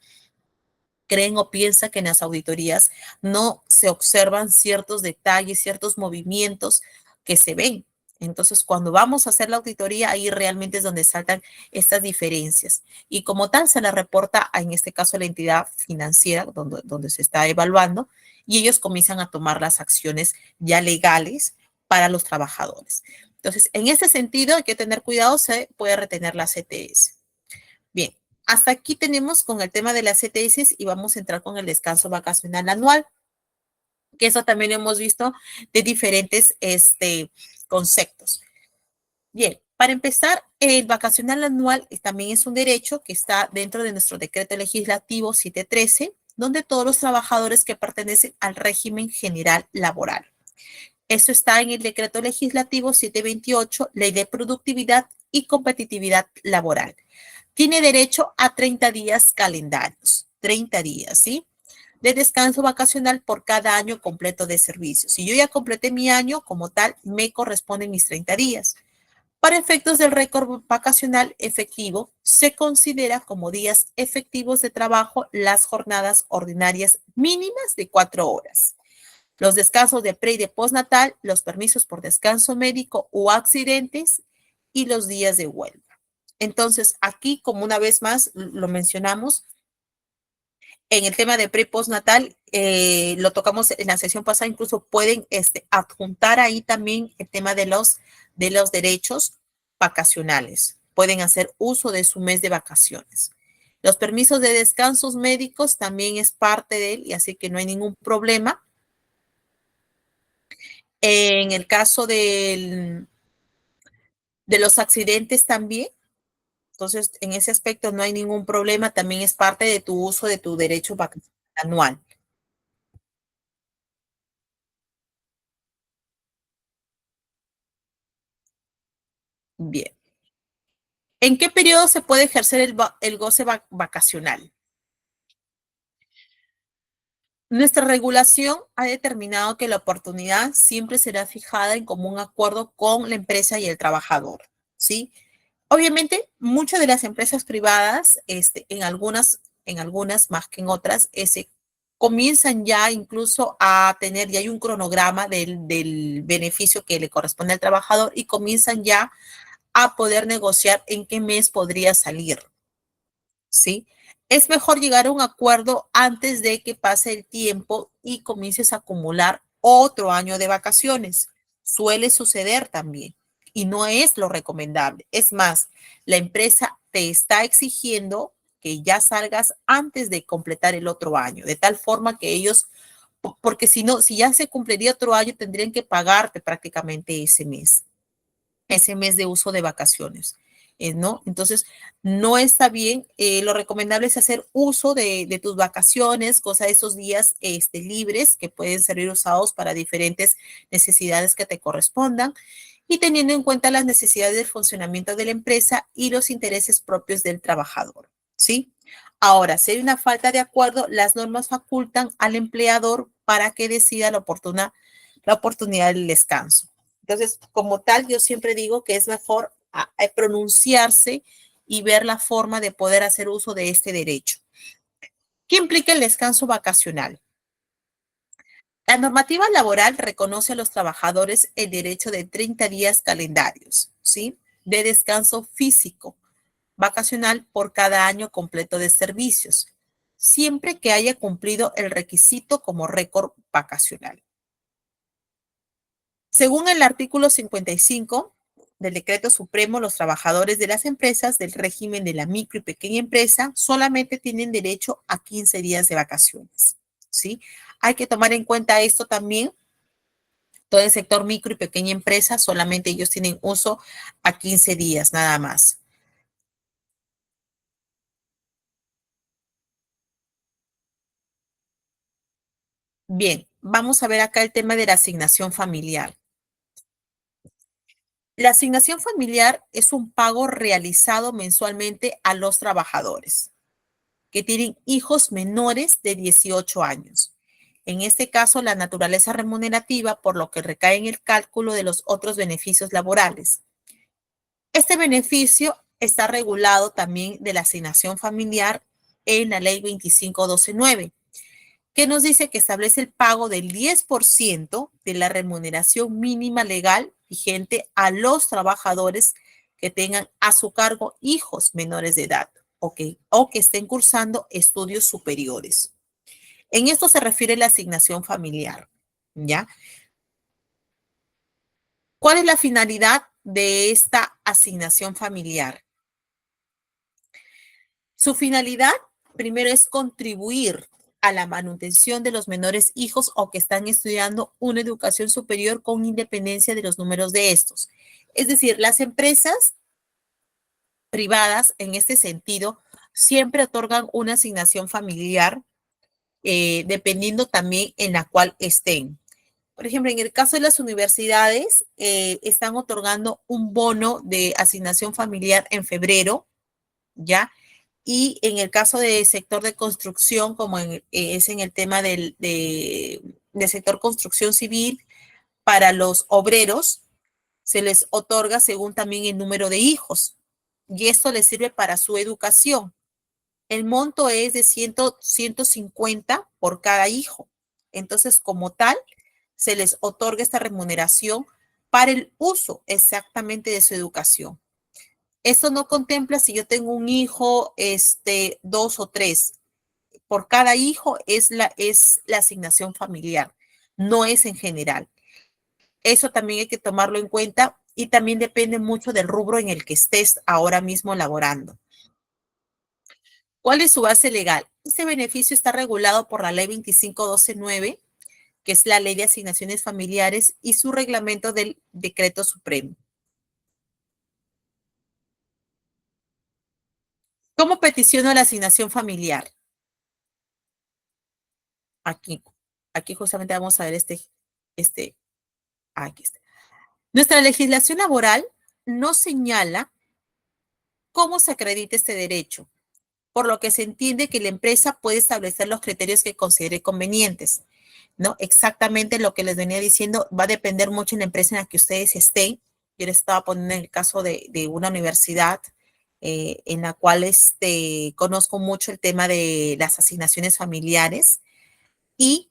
creen o piensan que en las auditorías no se observan ciertos detalles, ciertos movimientos que se ven. Entonces, cuando vamos a hacer la auditoría, ahí realmente es donde saltan estas diferencias. Y como tal, se la reporta, en este caso, a la entidad financiera donde se está evaluando, y ellos comienzan a tomar las acciones ya legales para los trabajadores. Entonces, en ese sentido, hay que tener cuidado, se puede retener la CTS. Bien, hasta aquí tenemos con el tema de las CTS y vamos a entrar con el descanso vacacional anual, que eso también hemos visto de diferentes conceptos. Bien, para empezar, el vacacional anual también es un derecho que está dentro de nuestro decreto legislativo 713, donde todos los trabajadores que pertenecen al régimen general laboral. Eso está en el decreto legislativo 728, Ley de Productividad y Competitividad Laboral. Tiene derecho a 30 días calendarios, 30 días, ¿sí? De descanso vacacional por cada año completo de servicio. Si yo ya completé mi año como tal, me corresponden mis 30 días. Para efectos del récord vacacional efectivo, se considera como días efectivos de trabajo las jornadas ordinarias mínimas de 4 horas, los descansos de pre y de postnatal, los permisos por descanso médico o accidentes y los días de huelga. Entonces, aquí, como una vez más lo mencionamos, en el tema de pre y postnatal, lo tocamos en la sesión pasada, incluso pueden adjuntar ahí también el tema de los derechos vacacionales. Pueden hacer uso de su mes de vacaciones. Los permisos de descansos médicos también es parte de él, y así que no hay ningún problema. En el caso de los accidentes también, entonces en ese aspecto no hay ningún problema, también es parte de tu uso de tu derecho vacacional anual. Bien. ¿En qué periodo se puede ejercer el goce vacacional? Nuestra regulación ha determinado que la oportunidad siempre será fijada en común acuerdo con la empresa y el trabajador, ¿sí? Obviamente, muchas de las empresas privadas, en algunas más que en otras, comienzan ya incluso a tener, ya hay un cronograma del beneficio que le corresponde al trabajador y comienzan ya a poder negociar en qué mes podría salir, ¿sí? Es mejor llegar a un acuerdo antes de que pase el tiempo y comiences a acumular otro año de vacaciones. Suele suceder también y no es lo recomendable. Es más, la empresa te está exigiendo que ya salgas antes de completar el otro año, de tal forma que ellos, porque si no, si ya se cumpliría otro año, tendrían que pagarte prácticamente ese mes de uso de vacaciones, ¿no? Entonces, no está bien. Lo recomendable es hacer uso de tus vacaciones, cosa de esos días libres que pueden ser usados para diferentes necesidades que te correspondan y teniendo en cuenta las necesidades de funcionamiento de la empresa y los intereses propios del trabajador, ¿sí? Ahora, si hay una falta de acuerdo, las normas facultan al empleador para que decida la oportunidad del descanso. Entonces, como tal, yo siempre digo que es mejor pronunciarse y ver la forma de poder hacer uso de este derecho. ¿Qué implica el descanso vacacional? La normativa laboral reconoce a los trabajadores el derecho de 30 días calendarios, ¿sí? De descanso físico, vacacional por cada año completo de servicios, siempre que haya cumplido el requisito como récord vacacional. Según el artículo 55 del Decreto Supremo, los trabajadores de las empresas del régimen de la micro y pequeña empresa solamente tienen derecho a 15 días de vacaciones, ¿sí? Hay que tomar en cuenta esto también. Todo el sector micro y pequeña empresa, solamente ellos tienen uso a 15 días, nada más. Bien, vamos a ver acá el tema de la asignación familiar. La asignación familiar es un pago realizado mensualmente a los trabajadores, que tienen hijos menores de 18 años. En este caso, la naturaleza remunerativa, por lo que recae en el cálculo de los otros beneficios laborales. Este beneficio está regulado también de la asignación familiar en la ley 25129, que nos dice que establece el pago del 10% de la remuneración mínima legal vigente a los trabajadores que tengan a su cargo hijos menores de edad o que estén cursando estudios superiores. En esto se refiere la asignación familiar, ¿ya? ¿Cuál es la finalidad de esta asignación familiar? Su finalidad, primero, es contribuir a la manutención de los menores hijos o que están estudiando una educación superior con independencia de los números de estos. Es decir, las empresas privadas, en este sentido, siempre otorgan una asignación familiar dependiendo también en la cual estén. Por ejemplo, en el caso de las universidades, están otorgando un bono de asignación familiar en febrero, ¿ya? Y en el caso del sector de construcción, como es en el tema del sector construcción civil, para los obreros se les otorga según también el número de hijos. Y esto les sirve para su educación. El monto es de 150 por cada hijo. Entonces, como tal, se les otorga esta remuneración para el uso exactamente de su educación. Esto no contempla si yo tengo un hijo, dos o tres. Por cada hijo es la asignación familiar, no es en general. Eso también hay que tomarlo en cuenta y también depende mucho del rubro en el que estés ahora mismo laborando. ¿Cuál es su base legal? Este beneficio está regulado por la ley 25129, que es la ley de asignaciones familiares, y su reglamento del decreto supremo. ¿Cómo peticiono la asignación familiar? Aquí, aquí justamente vamos a ver aquí está. Nuestra legislación laboral no señala cómo se acredita este derecho, por lo que se entiende que la empresa puede establecer los criterios que considere convenientes, ¿no? Exactamente lo que les venía diciendo va a depender mucho en la empresa en la que ustedes estén. Yo les estaba poniendo en el caso de una universidad en la cual conozco mucho el tema de las asignaciones familiares y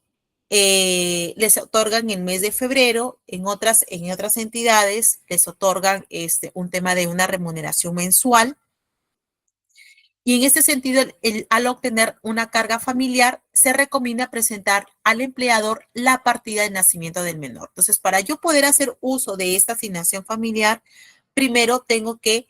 les otorgan el mes de febrero, en otras entidades les otorgan un tema de una remuneración mensual. Y en este sentido, al obtener una carga familiar, se recomienda presentar al empleador la partida de nacimiento del menor. Entonces, para yo poder hacer uso de esta asignación familiar, primero tengo que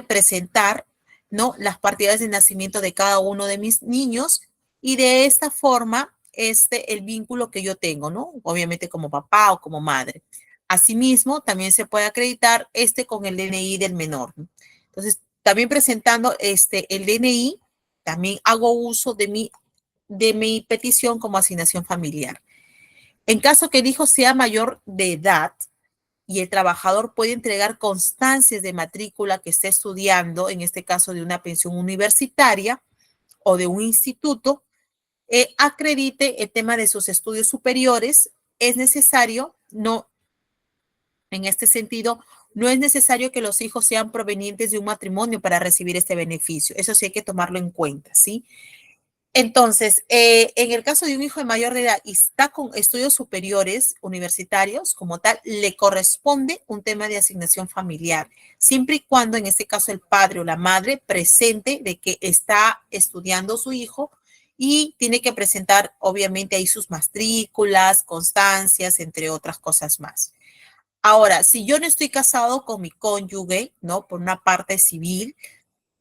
presentar, ¿no?, las partidas de nacimiento de cada uno de mis niños y de esta forma, el vínculo que yo tengo, ¿no? Obviamente como papá o como madre. Asimismo, también se puede acreditar con el DNI del menor, ¿no? Entonces, también presentando el DNI, también hago uso de mi petición como asignación familiar. En caso que el hijo sea mayor de edad, y el trabajador puede entregar constancias de matrícula que esté estudiando, en este caso de una pensión universitaria o de un instituto, acredite el tema de sus estudios superiores, es necesario, no, en este sentido, no es necesario que los hijos sean provenientes de un matrimonio para recibir este beneficio. Eso sí hay que tomarlo en cuenta, ¿sí? Entonces, en el caso de un hijo de mayor de edad y está con estudios superiores universitarios, como tal, le corresponde un tema de asignación familiar, siempre y cuando, en este caso, el padre o la madre presente de que está estudiando su hijo y tiene que presentar, obviamente, ahí sus matrículas, constancias, entre otras cosas más. Ahora, si yo no estoy casado con mi cónyuge, ¿no? Por una parte civil,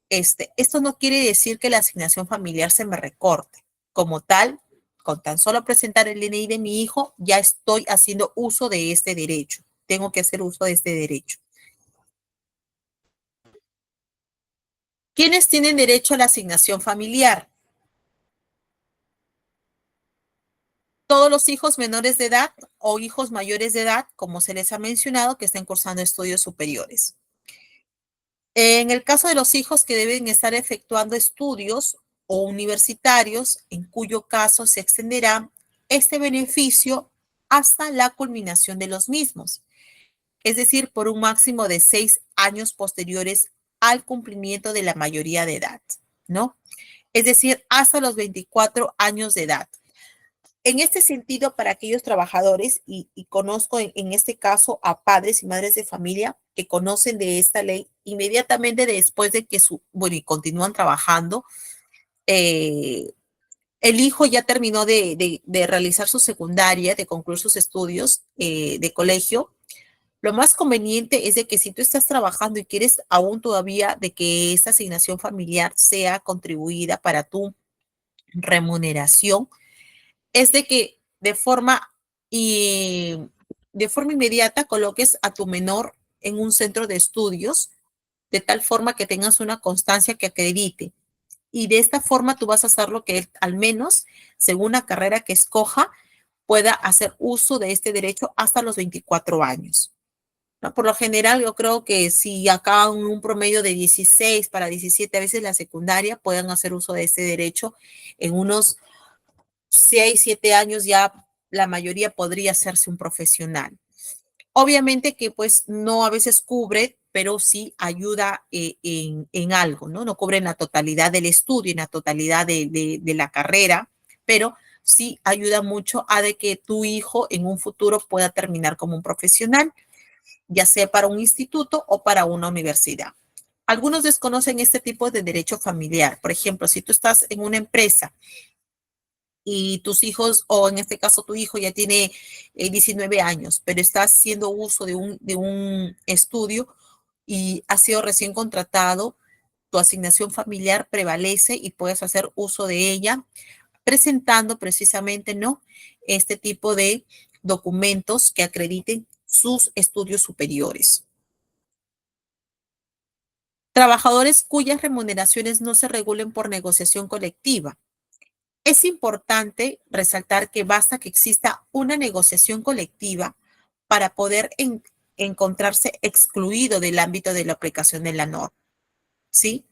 esto no quiere decir que la asignación familiar se me recorte. Como tal, con tan solo presentar el DNI de mi hijo, ya estoy haciendo uso de este derecho. Tengo que hacer uso de este derecho. ¿Quiénes tienen derecho a la asignación familiar? Todos los hijos menores de edad o hijos mayores de edad, como se les ha mencionado, que estén cursando estudios superiores. En el caso de los hijos que deben estar efectuando estudios o universitarios, en cuyo caso se extenderá este beneficio hasta la culminación de los mismos, es decir, por un máximo de 6 años posteriores al cumplimiento de la mayoría de edad, ¿no? Es decir, hasta los 24 años de edad. En este sentido, para aquellos trabajadores, y conozco en este caso a padres y madres de familia que conocen de esta ley inmediatamente después de que bueno, y continúan trabajando, eh, el hijo ya terminó de realizar su secundaria, de concluir sus estudios de colegio. Lo más conveniente es de que si tú estás trabajando y quieres aún todavía de que esta asignación familiar sea contribuida para tu remuneración, es de que y de forma inmediata coloques a tu menor en un centro de estudios, de tal forma que tengas una constancia que acredite. Y de esta forma tú vas a hacer lo que él, al menos, según la carrera que escoja, pueda hacer uso de este derecho hasta los 24 años. ¿No? Por lo general, yo creo que si acá un promedio de 16 para 17, a veces la secundaria, puedan hacer uso de este derecho en unos 6, 7 años ya la mayoría podría hacerse un profesional. Obviamente que pues no a veces cubre, pero sí ayuda en algo, ¿no? No cubre en la totalidad del estudio, en la totalidad de la carrera, pero sí ayuda mucho a de que tu hijo en un futuro pueda terminar como un profesional, ya sea para un instituto o para una universidad. Algunos desconocen este tipo de derecho familiar. Por ejemplo, si tú estás en una empresa y tus hijos, o en este caso tu hijo ya tiene 19 años, pero está haciendo uso de un estudio y ha sido recién contratado, tu asignación familiar prevalece y puedes hacer uso de ella presentando precisamente, ¿no? Este tipo de documentos que acrediten sus estudios superiores. Trabajadores cuyas remuneraciones no se regulen por negociación colectiva. Es importante resaltar que basta que exista una negociación colectiva para poder encontrarse excluido del ámbito de la aplicación de la norma, ¿sí?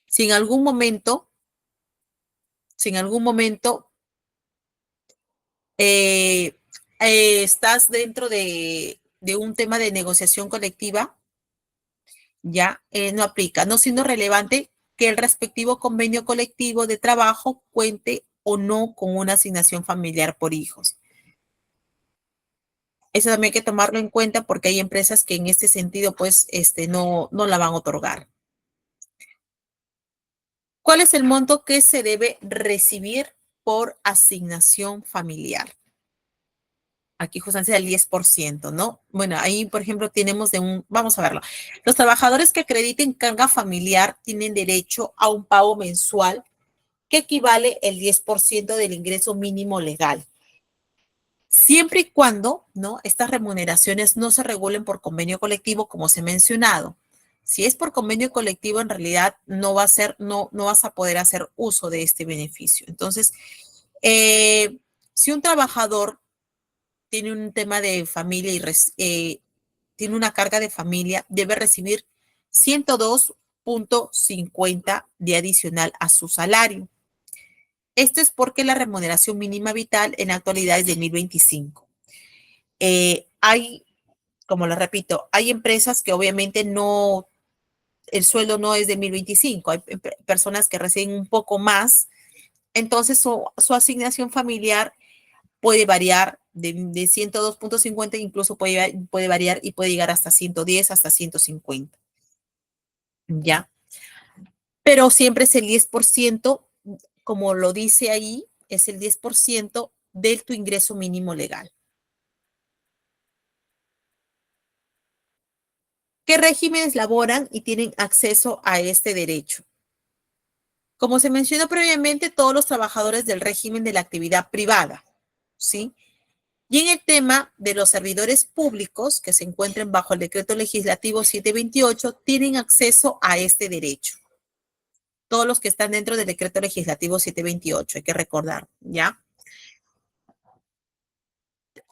Si en algún momento, si en algún momento eh, estás dentro de un tema de negociación colectiva, ya no aplica, no siendo relevante que el respectivo convenio colectivo de trabajo cuente o no con una asignación familiar por hijos. Eso también hay que tomarlo en cuenta porque hay empresas que en este sentido, pues, no la van a otorgar. ¿Cuál es el monto que se debe recibir por asignación familiar? Aquí justamente es el 10%, ¿no? Bueno, ahí, por ejemplo, tenemos vamos a verlo. Los trabajadores que acrediten carga familiar tienen derecho a un pago mensual que equivale el 10% del ingreso mínimo legal, siempre y cuando, ¿no? Estas remuneraciones no se regulen por convenio colectivo, como se ha mencionado. Si es por convenio colectivo, en realidad no vas a poder hacer uso de este beneficio. Entonces, si un trabajador tiene un tema de familia y tiene una carga de familia, debe recibir 102.50 de adicional a su salario. Esto es porque la remuneración mínima vital en la actualidad es de 1.025. Hay, como lo repito, hay empresas que obviamente no, el sueldo no es de 1.025. Hay personas que reciben un poco más. Entonces, su asignación familiar puede variar de 102.50, incluso puede variar y puede llegar hasta 110, hasta 150. ¿Ya? Pero siempre es el 10%, como lo dice ahí, es el 10% de tu ingreso mínimo legal. ¿Qué regímenes laboran y tienen acceso a este derecho? Como se mencionó previamente, todos los trabajadores del régimen de la actividad privada, ¿sí? Y en el tema de los servidores públicos que se encuentren bajo el decreto legislativo 728, tienen acceso a este derecho. Todos los que están dentro del decreto legislativo 728, hay que recordar, ¿ya?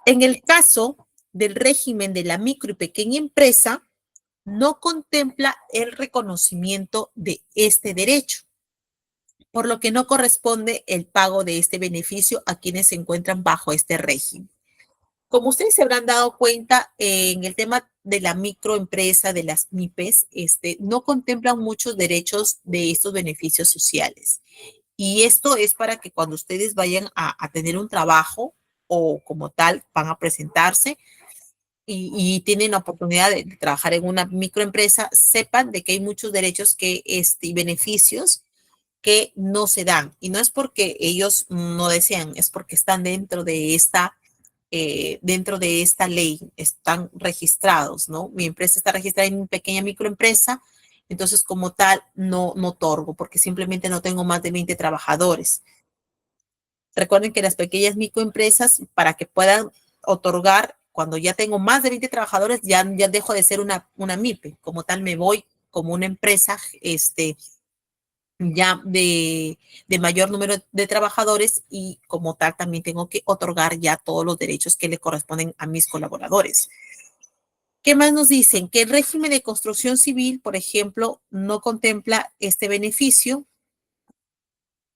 En el caso del régimen de la micro y pequeña empresa, no contempla el reconocimiento de este derecho, por lo que no corresponde el pago de este beneficio a quienes se encuentran bajo este régimen. Como ustedes se habrán dado cuenta, en el tema de la microempresa, de las MIPES, no contemplan muchos derechos de estos beneficios sociales. Y esto es para que cuando ustedes vayan a tener un trabajo o como tal van a presentarse y tienen la oportunidad de trabajar en una microempresa, sepan de que hay muchos derechos y beneficios que no se dan. Y no es porque ellos no desean, es porque están dentro de esta ley, están registrados, ¿no? Mi empresa está registrada en una pequeña microempresa, entonces como tal no otorgo porque simplemente no tengo más de 20 trabajadores. Recuerden que las pequeñas microempresas, para que puedan otorgar, cuando ya tengo más de 20 trabajadores, ya dejo de ser una MIPE. Como tal, me voy como una empresa ya de mayor número de trabajadores y como tal también tengo que otorgar ya todos los derechos que le corresponden a mis colaboradores. ¿Qué más nos dicen? Que el régimen de construcción civil, por ejemplo, no contempla este beneficio.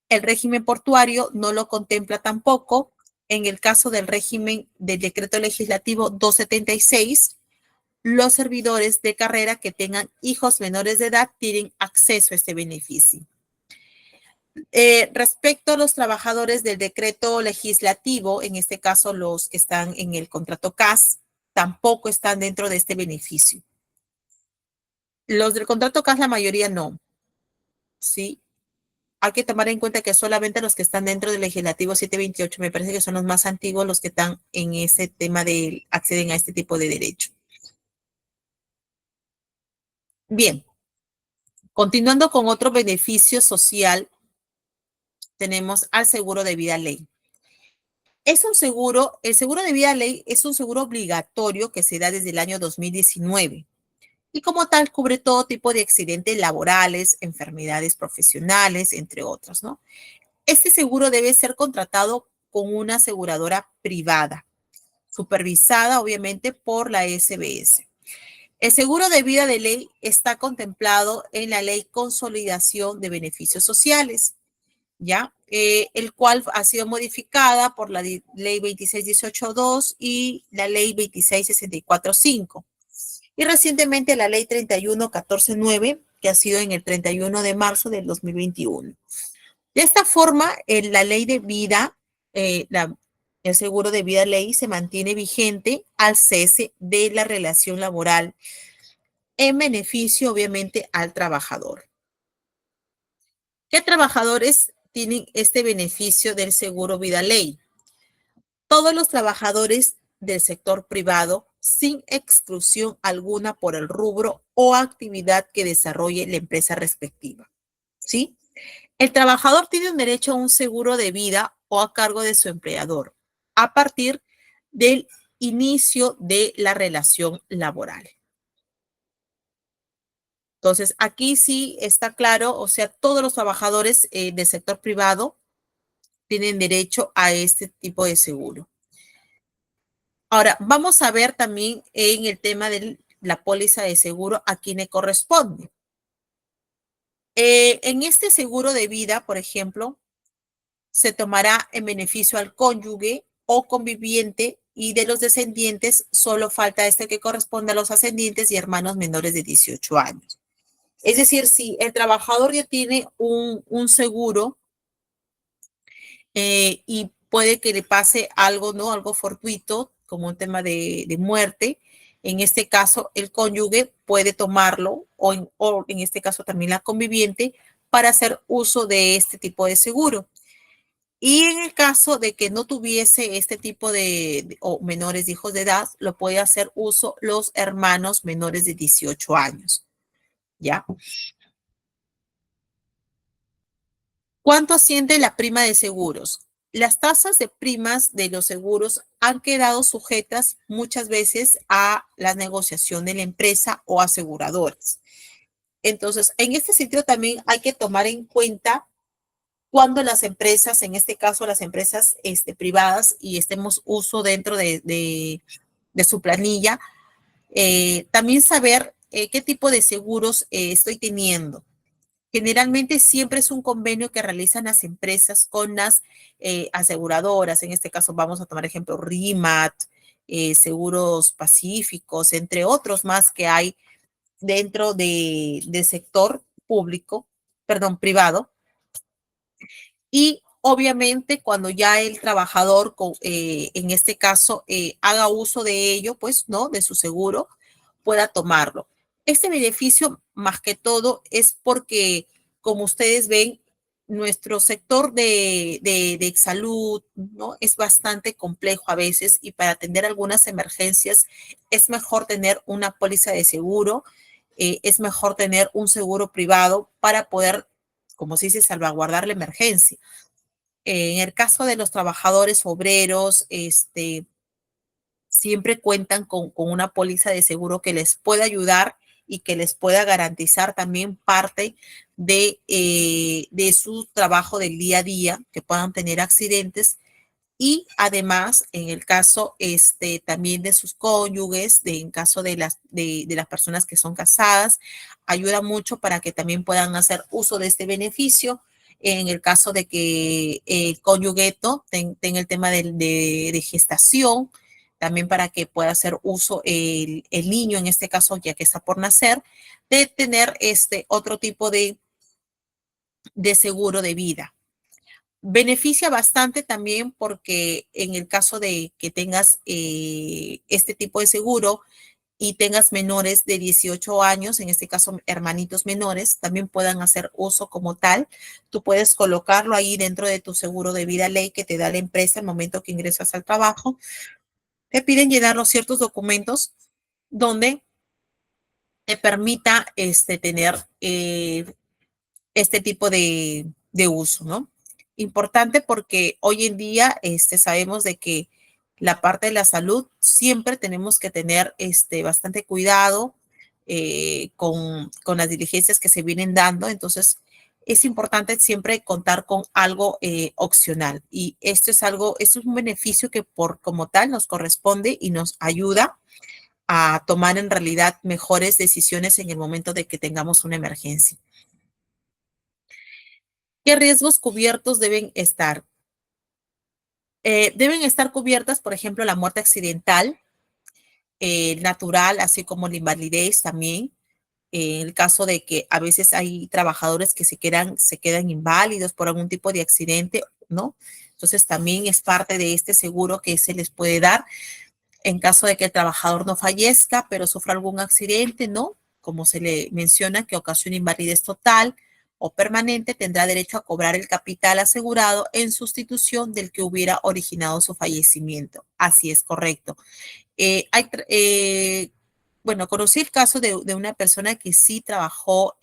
El régimen portuario no lo contempla tampoco. En el caso del régimen del decreto legislativo 276, los servidores de carrera que tengan hijos menores de edad tienen acceso a este beneficio. Respecto a los trabajadores del decreto legislativo, en este caso los que están en el contrato CAS, tampoco están dentro de este beneficio. Los del contrato CAS, la mayoría no, ¿sí? Hay que tomar en cuenta que solamente los que están dentro del legislativo 728, me parece que son los más antiguos los que están en ese tema de acceden a este tipo de derecho. Bien, continuando con otro beneficio social, tenemos al seguro de vida ley. Es un seguro, el seguro de vida ley es un seguro obligatorio que se da desde el año 2019 y como tal cubre todo tipo de accidentes laborales, enfermedades profesionales, entre otros, ¿no? Este seguro debe ser contratado con una aseguradora privada, supervisada obviamente por la SBS. El seguro de vida de ley está contemplado en la Ley Consolidación de Beneficios Sociales, ¿ya? El cual ha sido modificada por la Ley 26182 y la Ley 26645. Y recientemente la Ley 31149, que ha sido en el 31 de marzo del 2021. De esta forma, la ley de vida, el seguro de vida ley se mantiene vigente al cese de la relación laboral en beneficio, obviamente, al trabajador. ¿Qué trabajadores tienen este beneficio del seguro vida ley? Todos los trabajadores del sector privado, sin exclusión alguna por el rubro o actividad que desarrolle la empresa respectiva. ¿Sí? El trabajador tiene un derecho a un seguro de vida o a cargo de su empleador a partir del inicio de la relación laboral. Entonces, aquí sí está claro, o sea, todos los trabajadores del sector privado tienen derecho a este tipo de seguro. Ahora, vamos a ver también en el tema de la póliza de seguro a quién le corresponde. En este seguro de vida, por ejemplo, se tomará en beneficio al cónyuge o conviviente y de los descendientes solo falta este que corresponde a los ascendientes y hermanos menores de 18 años. Es decir, si el trabajador ya tiene un seguro y puede que le pase algo, ¿no? Algo fortuito, como un tema de muerte. En este caso, el cónyuge puede tomarlo o en este caso también la conviviente para hacer uso de este tipo de seguro. Y en el caso de que no tuviese este tipo o menores de hijos de edad, lo puede hacer uso los hermanos menores de 18 años. ¿Ya? ¿Cuánto asciende la prima de seguros? Las tasas de primas de los seguros han quedado sujetas muchas veces a la negociación de la empresa o aseguradores. Entonces, en este sentido también hay que tomar en cuenta cuando las empresas, en este caso las empresas privadas, y estemos uso dentro de su planilla, también saber qué tipo de seguros estoy teniendo. Generalmente siempre es un convenio que realizan las empresas con las aseguradoras. En este caso vamos a tomar ejemplo RIMAT, Seguros Pacíficos, entre otros más que hay dentro del sector público, perdón, privado. Y obviamente cuando ya el trabajador, en este caso, haga uso de ello, pues, ¿no? De su seguro, pueda tomarlo. Este beneficio, más que todo, es porque, como ustedes ven, nuestro sector de salud, ¿no? Es bastante complejo a veces y para atender algunas emergencias es mejor tener una póliza de seguro, es mejor tener un seguro privado para poder, como se dice, salvaguardar la emergencia. En el caso de los trabajadores obreros, siempre cuentan con una póliza de seguro que les pueda ayudar y que les pueda garantizar también parte de su trabajo del día a día, que puedan tener accidentes y además, en el caso también de sus cónyuges, en caso de las personas que son casadas, ayuda mucho para que también puedan hacer uso de este beneficio. En el caso de que el cónyugeto tenga el tema de gestación, también para que pueda hacer uso el niño, en este caso, ya que está por nacer, de tener otro tipo de seguro de vida. Beneficia bastante también porque en el caso de que tengas este tipo de seguro y tengas menores de 18 años, en este caso hermanitos menores, también puedan hacer uso como tal. Tú puedes colocarlo ahí dentro de tu seguro de vida ley que te da la empresa al momento que ingresas al trabajo. Te piden llenar los ciertos documentos donde te permita tener este tipo de uso, ¿no? Importante porque hoy en día sabemos de que la parte de la salud siempre tenemos que tener bastante cuidado con las diligencias que se vienen dando, entonces es importante siempre contar con algo opcional y esto es un beneficio que por como tal nos corresponde y nos ayuda a tomar en realidad mejores decisiones en el momento de que tengamos una emergencia. ¿Qué riesgos cubiertos deben estar? Deben estar cubiertas, por ejemplo, la muerte accidental, natural, así como la invalidez también. En el caso de que a veces hay trabajadores que se quedan inválidos por algún tipo de accidente, ¿no? Entonces también es parte de este seguro que se les puede dar en caso de que el trabajador no fallezca, pero sufra algún accidente, ¿no? Como se le menciona, que ocasiona invalidez total o permanente, tendrá derecho a cobrar el capital asegurado en sustitución del que hubiera originado su fallecimiento. Así es correcto. Bueno, conocí el caso de una persona que sí trabajó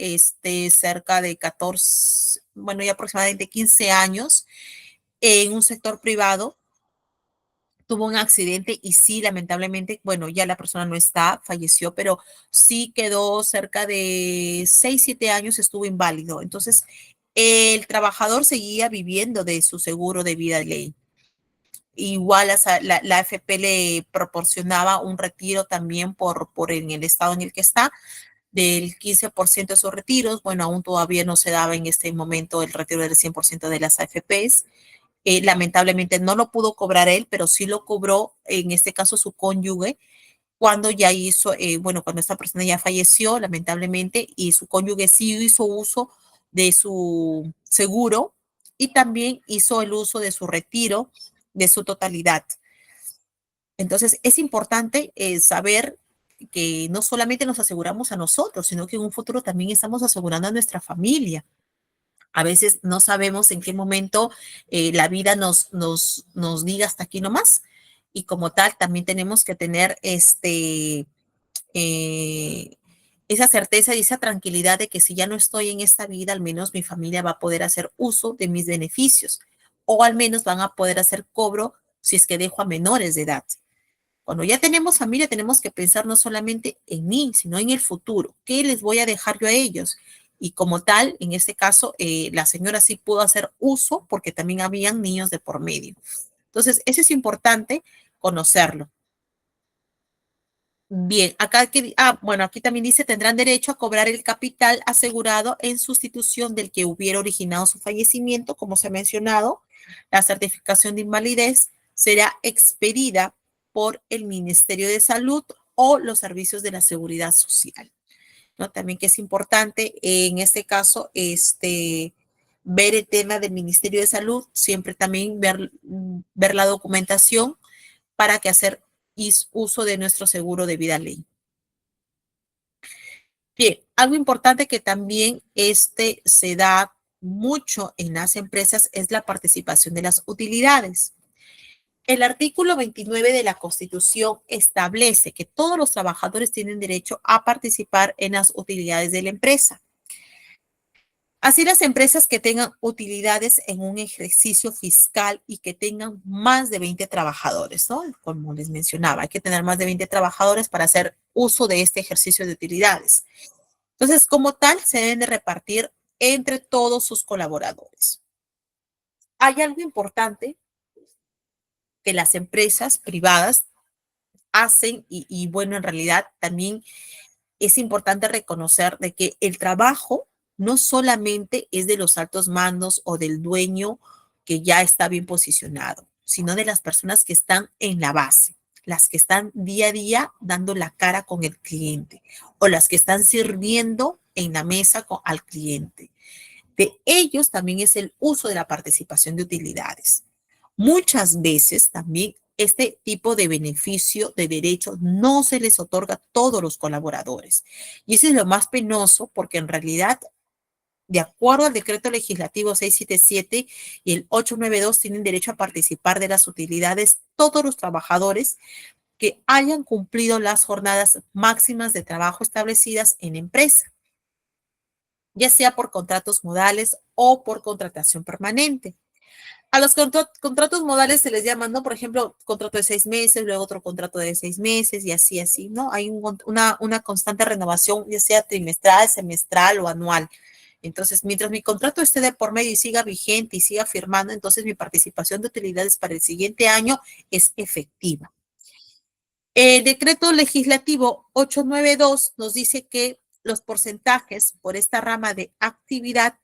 cerca de 14, bueno, ya aproximadamente 15 años en un sector privado, tuvo un accidente y sí, lamentablemente, bueno, ya la persona no está, falleció, pero sí quedó cerca de 6, 7 años, estuvo inválido. Entonces, el trabajador seguía viviendo de su seguro de vida de ley. Igual la AFP le proporcionaba un retiro también por en el estado en el que está, del 15% de sus retiros. Bueno, aún todavía no se daba en este momento el retiro del 100% de las AFPs. Lamentablemente no lo pudo cobrar él, pero sí lo cobró, en este caso, su cónyuge, cuando ya hizo, bueno, cuando esta persona ya falleció, lamentablemente, y su cónyuge sí hizo uso de su seguro y también hizo el uso de su retiro de su totalidad. Entonces, es importante saber que no solamente nos aseguramos a nosotros, sino que en un futuro también estamos asegurando a nuestra familia. A veces no sabemos en qué momento la vida nos diga hasta aquí nomás. Y como tal, también tenemos que tener eh, esa certeza y esa tranquilidad de que si ya no estoy en esta vida, al menos mi familia va a poder hacer uso de mis beneficios o al menos van a poder hacer cobro si es que dejo a menores de edad. Cuando ya tenemos familia, tenemos que pensar no solamente en mí, sino en el futuro. ¿Qué les voy a dejar yo a ellos? Y como tal, en este caso, la señora sí pudo hacer uso porque también habían niños de por medio. Entonces, eso es importante conocerlo. Bien, bueno, aquí también dice, tendrán derecho a cobrar el capital asegurado en sustitución del que hubiera originado su fallecimiento, como se ha mencionado. La certificación de invalidez será expedida por el Ministerio de Salud o los servicios de la Seguridad Social, ¿no? También que es importante en este caso, ver el tema del Ministerio de Salud, siempre también ver la documentación para que hacer uso de nuestro seguro de vida ley. Bien, algo importante que también se da mucho en las empresas es la participación de las utilidades. El artículo 29 de la Constitución establece que todos los trabajadores tienen derecho a participar en las utilidades de la empresa. Así, las empresas que tengan utilidades en un ejercicio fiscal y que tengan más de 20 trabajadores, ¿no? Como les mencionaba, hay que tener más de 20 trabajadores para hacer uso de este ejercicio de utilidades. Entonces, como tal, se deben de repartir entre todos sus colaboradores. Hay algo importante que las empresas privadas hacen y bueno, en realidad también es importante reconocer de que el trabajo no solamente es de los altos mandos o del dueño que ya está bien posicionado, sino de las personas que están en la base, las que están día a día dando la cara con el cliente o las que están sirviendo en la mesa al cliente. De ellos también es el uso de la participación de utilidades. Muchas veces también este tipo de beneficio de derecho no se les otorga a todos los colaboradores. Y eso es lo más penoso porque en realidad, de acuerdo al decreto legislativo 677 y el 892, tienen derecho a participar de las utilidades todos los trabajadores que hayan cumplido las jornadas máximas de trabajo establecidas en empresa, ya sea por contratos modales o por contratación permanente. A los contratos modales se les llama, ¿no? Por ejemplo, contrato de 6 meses, luego otro contrato de 6 meses y así, ¿no? Hay una constante renovación, ya sea trimestral, semestral o anual. Entonces, mientras mi contrato esté de por medio y siga vigente y siga firmando, entonces mi participación de utilidades para el siguiente año es efectiva. El decreto legislativo 892 nos dice que los porcentajes por esta rama de actividad,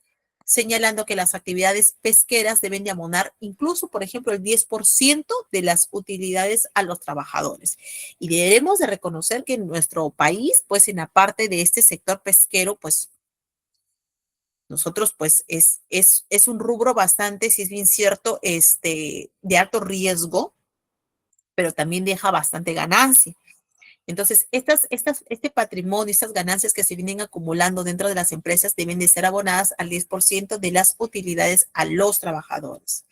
señalando que las actividades pesqueras deben de abonar incluso, por ejemplo, el 10% de las utilidades a los trabajadores. Y debemos de reconocer que en nuestro país, pues en la parte de este sector pesquero, pues nosotros, pues es un rubro bastante, si es bien cierto, de alto riesgo, pero también deja bastante ganancia. Entonces, este patrimonio, estas ganancias que se vienen acumulando dentro de las empresas deben de ser abonadas al 10% de las utilidades a los trabajadores.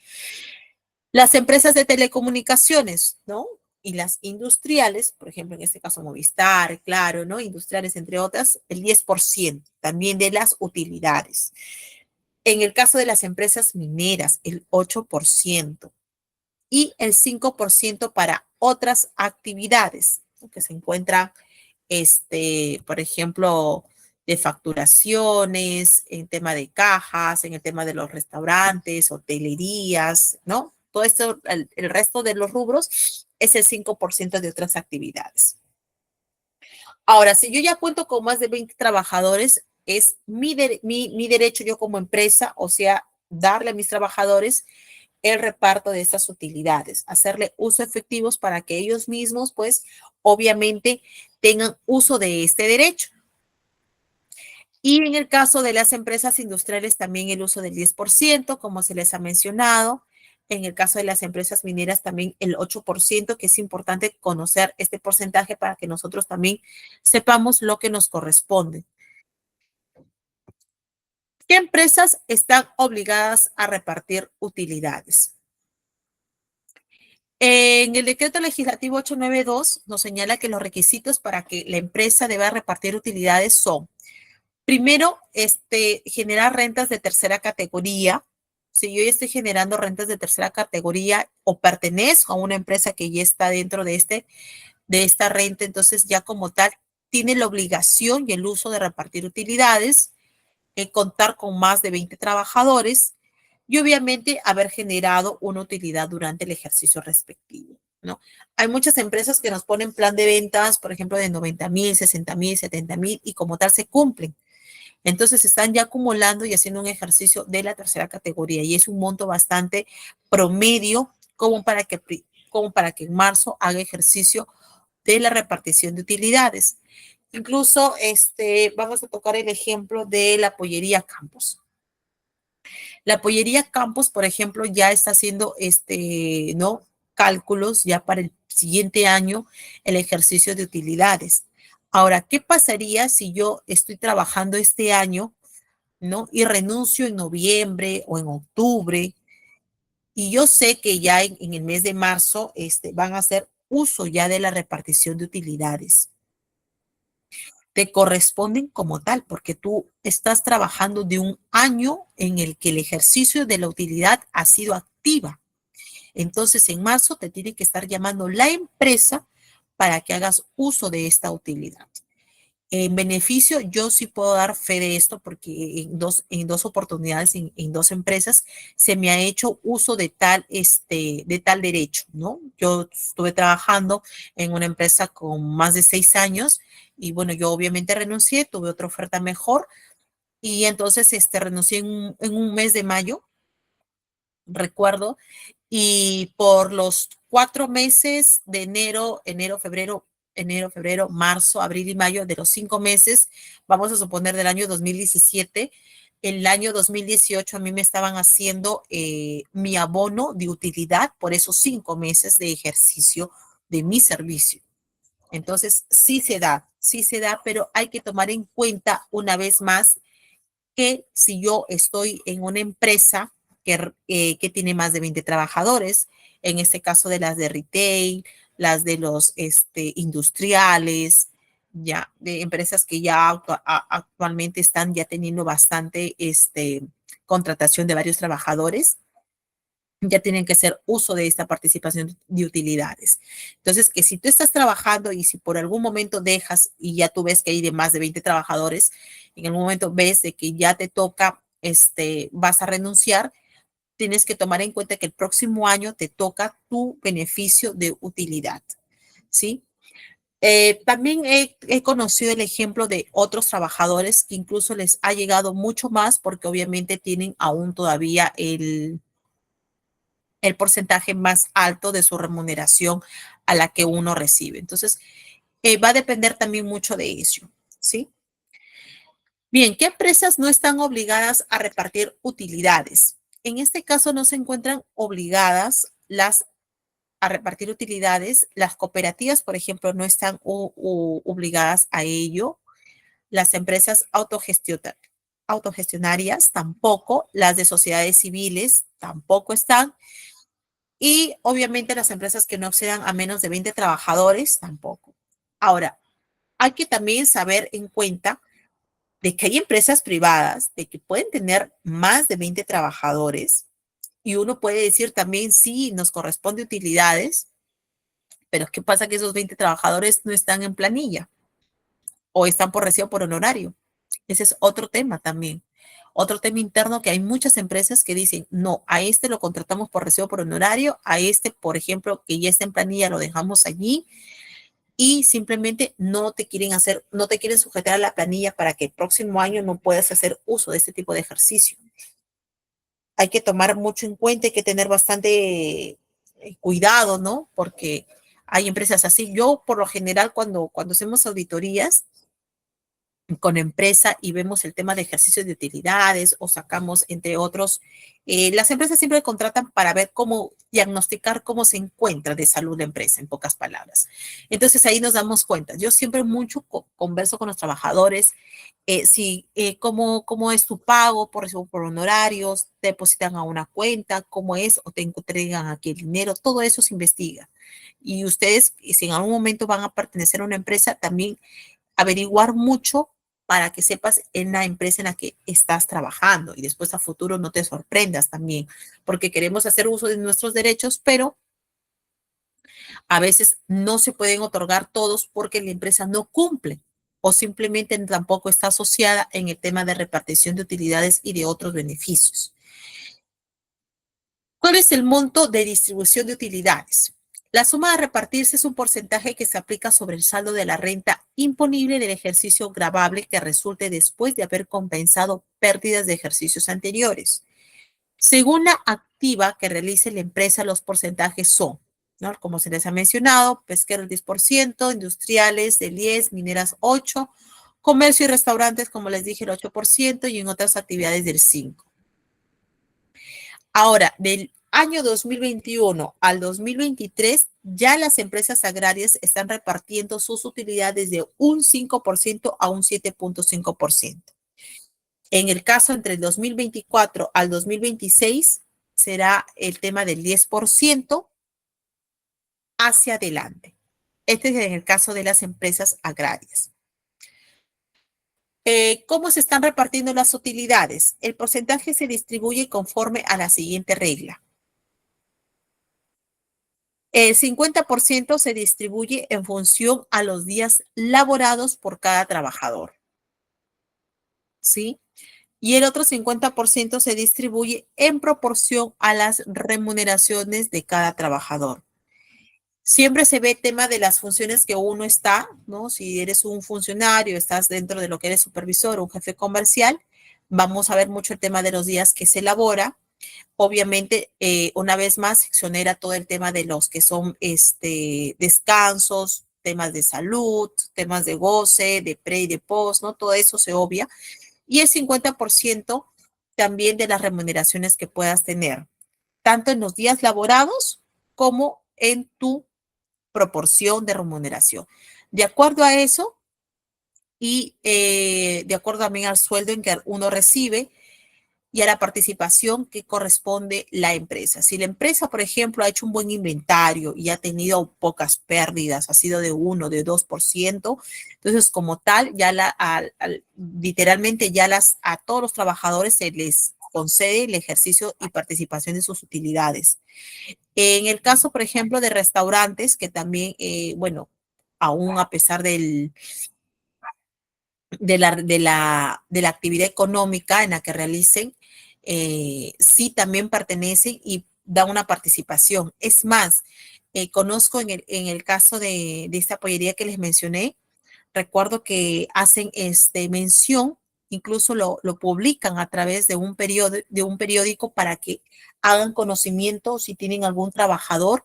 Las empresas de telecomunicaciones, ¿no? Y las industriales, por ejemplo, en este caso Movistar, Claro, ¿no? Industriales, entre otras, el 10% también de las utilidades. En el caso de las empresas mineras, el 8% y el 5% para otras actividades que se encuentran, por ejemplo, de facturaciones, en tema de cajas, en el tema de los restaurantes, hotelerías, ¿no? Todo esto, el resto de los rubros es el 5% de otras actividades. Ahora, si yo ya cuento con más de 20 trabajadores, es mi derecho yo como empresa, o sea, darle a mis trabajadores el reparto de estas utilidades, hacerle uso efectivos para que ellos mismos, pues, obviamente tengan uso de este derecho. Y en el caso de las empresas industriales, también el uso del 10%, como se les ha mencionado. En el caso de las empresas mineras, también el 8%, que es importante conocer este porcentaje para que nosotros también sepamos lo que nos corresponde. ¿Qué empresas están obligadas a repartir utilidades? En el decreto legislativo 892 nos señala que los requisitos para que la empresa deba repartir utilidades son, primero, generar rentas de tercera categoría. Si yo ya estoy generando rentas de tercera categoría o pertenezco a una empresa que ya está dentro de esta renta, entonces ya como tal tiene la obligación y el uso de repartir utilidades, contar con más de 20 trabajadores y obviamente haber generado una utilidad durante el ejercicio respectivo. ¿no? Hay muchas empresas que nos ponen plan de ventas, por ejemplo, de 90,000, 60,000, 70,000 y como tal se cumplen. Entonces están ya acumulando y haciendo un ejercicio de la tercera categoría y es un monto bastante promedio como para que en marzo haga ejercicio de la repartición de utilidades. Incluso vamos a tocar el ejemplo de la pollería Campos. La pollería Campos, por ejemplo, ya está haciendo ¿no? cálculos ya para el siguiente año el ejercicio de utilidades. Ahora, ¿qué pasaría si yo estoy trabajando este año, ¿no? Y renuncio en noviembre o en octubre? Y yo sé que ya en el mes de marzo van a hacer uso ya de la repartición de utilidades. Te corresponden como tal, porque tú estás trabajando de un año en el que el ejercicio de la utilidad ha sido activa. Entonces, en marzo te tiene que estar llamando la empresa para que hagas uso de esta utilidad. En beneficio, yo sí puedo dar fe de esto porque en dos oportunidades, en dos empresas, se me ha hecho uso de tal derecho, ¿no? Yo estuve trabajando en una empresa con más de 6 años y bueno, yo obviamente renuncié, tuve otra oferta mejor y entonces renuncié en un mes de mayo, recuerdo, y por los 4 meses de enero, febrero, marzo, abril y mayo, de los 5 meses, vamos a suponer del año 2017, el año 2018 a mí me estaban haciendo mi abono de utilidad por esos 5 meses de ejercicio de mi servicio. Entonces, sí se da, pero hay que tomar en cuenta una vez más que si yo estoy en una empresa que tiene más de 20 trabajadores, en este caso de las de retail, las de los industriales, ya, de empresas que ya actualmente están ya teniendo bastante contratación de varios trabajadores, ya tienen que hacer uso de esta participación de utilidades. Entonces, que si tú estás trabajando y si por algún momento dejas y ya tú ves que hay de más de 20 trabajadores, en algún momento ves de que ya te toca, vas a renunciar, tienes que tomar en cuenta que el próximo año te toca tu beneficio de utilidad, ¿sí? También he conocido el ejemplo de otros trabajadores que incluso les ha llegado mucho más porque obviamente tienen aún todavía el porcentaje más alto de su remuneración a la que uno recibe. Entonces, va a depender también mucho de eso, ¿sí? Bien, ¿qué empresas no están obligadas a repartir utilidades? En este caso no se encuentran obligadas a repartir utilidades. Las cooperativas, por ejemplo, no están obligadas a ello. Las empresas autogestionarias tampoco. Las de sociedades civiles tampoco están. Y obviamente las empresas que no excedan a menos de 20 trabajadores tampoco. Ahora, hay que también saber en cuenta de que hay empresas privadas de que pueden tener más de 20 trabajadores y uno puede decir también sí, nos corresponde utilidades, pero ¿qué pasa que esos 20 trabajadores no están en planilla o están por recibo por honorario? Ese es otro tema también. Otro tema interno que hay muchas empresas que dicen, no, a este lo contratamos por recibo por honorario, a este, por ejemplo, que ya está en planilla, lo dejamos allí y simplemente no te quieren sujetar a la planilla para que el próximo año no puedas hacer uso de este tipo de ejercicio. Hay que tomar mucho en cuenta, hay que tener bastante cuidado, ¿no? Porque hay empresas así. Yo, por lo general, cuando hacemos auditorías, con empresa y vemos el tema de ejercicio de utilidades o sacamos, entre otros, las empresas siempre contratan para ver cómo diagnosticar cómo se encuentra de salud la empresa, en pocas palabras. Entonces ahí nos damos cuenta. Yo siempre mucho converso con los trabajadores, cómo es tu pago por recibo por honorarios, te depositan a una cuenta, cómo es, o te entregan aquí el dinero, todo eso se investiga. Y ustedes, si en algún momento van a pertenecer a una empresa, también averiguar mucho para que sepas en la empresa en la que estás trabajando y después a futuro no te sorprendas también, porque queremos hacer uso de nuestros derechos, pero a veces no se pueden otorgar todos porque la empresa no cumple o simplemente tampoco está asociada en el tema de repartición de utilidades y de otros beneficios. ¿Cuál es el monto de distribución de utilidades? La suma de repartirse es un porcentaje que se aplica sobre el saldo de la renta imponible del ejercicio gravable que resulte después de haber compensado pérdidas de ejercicios anteriores. Según la activa que realice la empresa, los porcentajes son, ¿no? Como se les ha mencionado, pesquero el 10%, industriales del 10%, mineras 8%, comercio y restaurantes, como les dije, el 8% y en otras actividades del 5%. Ahora, del año 2021 al 2023, ya las empresas agrarias están repartiendo sus utilidades de un 5% a un 7.5%. En el caso entre el 2024 al 2026, será el tema del 10% hacia adelante. Este es en el caso de las empresas agrarias. ¿Cómo se están repartiendo las utilidades? El porcentaje se distribuye conforme a la siguiente regla. El 50% se distribuye en función a los días laborados por cada trabajador, ¿sí? Y el otro 50% se distribuye en proporción a las remuneraciones de cada trabajador. Siempre se ve el tema de las funciones que uno está, ¿no? Si eres un funcionario, estás dentro de lo que eres supervisor o un jefe comercial, vamos a ver mucho el tema de los días que se elabora. Obviamente, una vez más, se exonera todo el tema de los que son descansos, temas de salud, temas de goce, de pre y de post, ¿no? Todo eso se obvia. Y el 50% también de las remuneraciones que puedas tener, tanto en los días laborados como en tu proporción de remuneración. De acuerdo a eso y de acuerdo también al sueldo en que uno recibe y a la participación que corresponde la empresa. Si la empresa, por ejemplo, ha hecho un buen inventario y ha tenido pocas pérdidas, ha sido de 1, de 2%, entonces como tal, ya literalmente ya a todos los trabajadores se les concede el ejercicio y participación de sus utilidades. En el caso, por ejemplo, de restaurantes, que también, bueno, aún a pesar de la actividad económica en la que realicen, sí también pertenecen y dan una participación. Es más, conozco en el caso de esta pollería que les mencioné, recuerdo que hacen mención, incluso lo publican a través de un periódico para que hagan conocimiento si tienen algún trabajador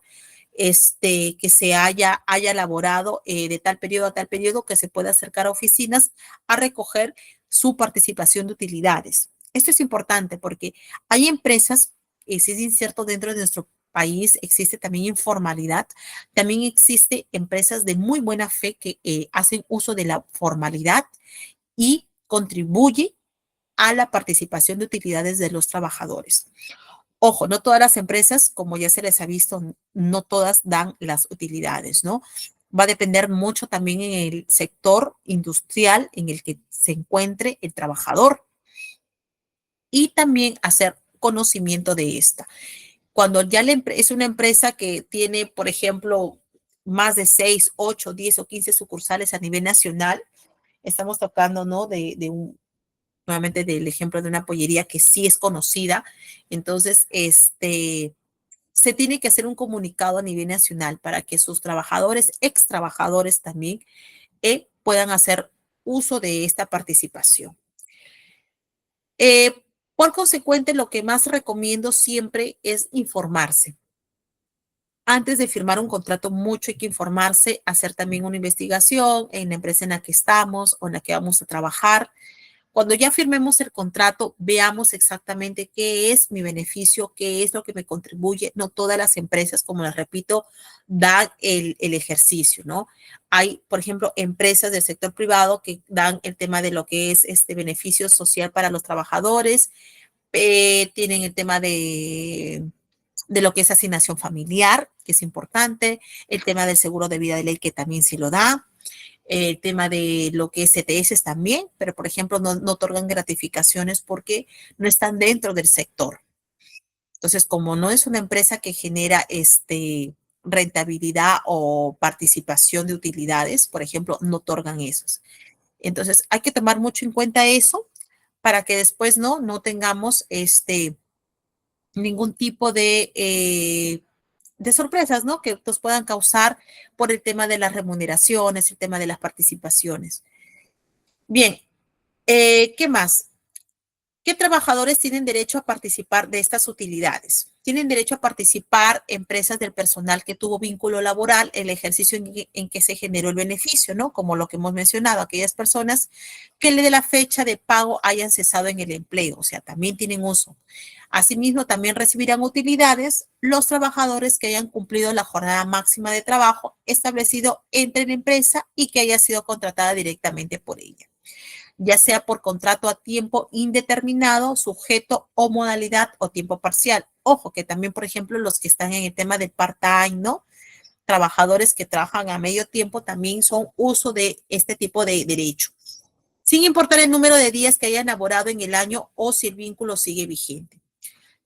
que se haya elaborado de tal periodo a tal periodo, que se pueda acercar a oficinas a recoger su participación de utilidades. Esto es importante porque hay empresas, si es incierto dentro de nuestro país, existe también informalidad, también existe empresas de muy buena fe que hacen uso de la formalidad y contribuye a la participación de utilidades de los trabajadores. Ojo, no todas las empresas, como ya se les ha visto, no todas dan las utilidades, ¿no? Va a depender mucho también en el sector industrial en el que se encuentre el trabajador y también hacer conocimiento de esta. Cuando ya es una empresa que tiene, por ejemplo, más de 6, 8, 10 o 15 sucursales a nivel nacional, estamos tocando, ¿no? Nuevamente del ejemplo de una pollería que sí es conocida. Entonces, se tiene que hacer un comunicado a nivel nacional para que sus trabajadores, ex trabajadores también, puedan hacer uso de esta participación. Por consecuente, lo que más recomiendo siempre es informarse. Antes de firmar un contrato, mucho hay que informarse, hacer también una investigación en la empresa en la que estamos o en la que vamos a trabajar. Cuando ya firmemos el contrato, veamos exactamente qué es mi beneficio, qué es lo que me contribuye. No todas las empresas, como les repito, dan el ejercicio, ¿no? Hay, por ejemplo, empresas del sector privado que dan el tema de lo que es este beneficio social para los trabajadores, tienen el tema de lo que es asignación familiar, que es importante, el tema del seguro de vida de ley, que también sí lo da, el tema de lo que es CTS también, pero por ejemplo no otorgan gratificaciones porque no están dentro del sector. Entonces, como no es una empresa que genera rentabilidad o participación de utilidades, por ejemplo, no otorgan esos. Entonces, hay que tomar mucho en cuenta eso para que después no tengamos ningún tipo de sorpresas, ¿no? Que nos puedan causar por el tema de las remuneraciones, el tema de las participaciones. Bien, ¿qué más? ¿Qué trabajadores tienen derecho a participar de estas utilidades? Tienen derecho a participar empresas del personal que tuvo vínculo laboral en el ejercicio en que se generó el beneficio, ¿no? Como lo que hemos mencionado, aquellas personas que de la fecha de pago hayan cesado en el empleo, o sea, también tienen uso. Asimismo, también recibirán utilidades los trabajadores que hayan cumplido la jornada máxima de trabajo establecido entre la empresa y que haya sido contratada directamente por ella, ya sea por contrato a tiempo indeterminado, sujeto o modalidad o tiempo parcial. Ojo, que también, por ejemplo, los que están en el tema del part-time, ¿no? Trabajadores que trabajan a medio tiempo también son uso de este tipo de derecho, sin importar el número de días que hayan laborado en el año o si el vínculo sigue vigente.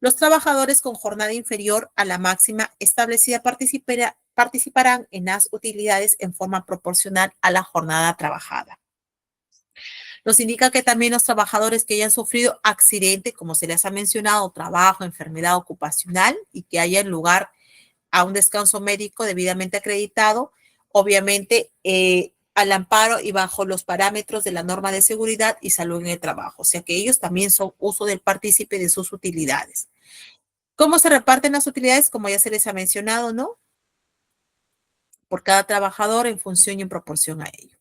Los trabajadores con jornada inferior a la máxima establecida participarán en las utilidades en forma proporcional a la jornada trabajada. Nos indica que también los trabajadores que hayan sufrido accidente, como se les ha mencionado, trabajo, enfermedad ocupacional y que hayan lugar a un descanso médico debidamente acreditado, obviamente al amparo y bajo los parámetros de la norma de seguridad y salud en el trabajo. O sea que ellos también son uso del partícipe de sus utilidades. ¿Cómo se reparten las utilidades? Como ya se les ha mencionado, ¿no? Por cada trabajador en función y en proporción a ello.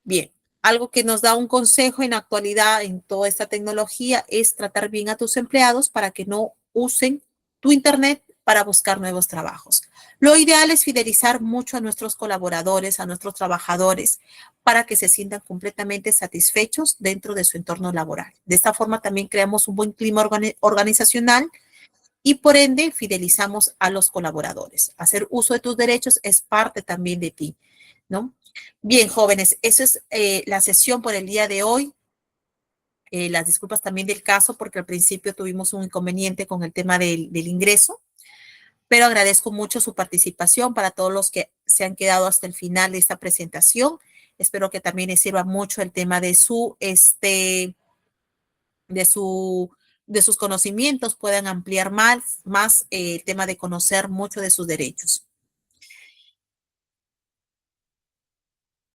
Bien, algo que nos da un consejo en la actualidad en toda esta tecnología es tratar bien a tus empleados para que no usen tu internet para buscar nuevos trabajos. Lo ideal es fidelizar mucho a nuestros colaboradores, a nuestros trabajadores, para que se sientan completamente satisfechos dentro de su entorno laboral. De esta forma también creamos un buen clima organizacional y por ende fidelizamos a los colaboradores. Hacer uso de tus derechos es parte también de ti, ¿no? Bien, jóvenes, esa es la sesión por el día de hoy. Las disculpas también del caso porque al principio tuvimos un inconveniente con el tema del ingreso, pero agradezco mucho su participación para todos los que se han quedado hasta el final de esta presentación. Espero que también les sirva mucho el tema de su, de sus conocimientos, puedan ampliar más el tema de conocer mucho de sus derechos.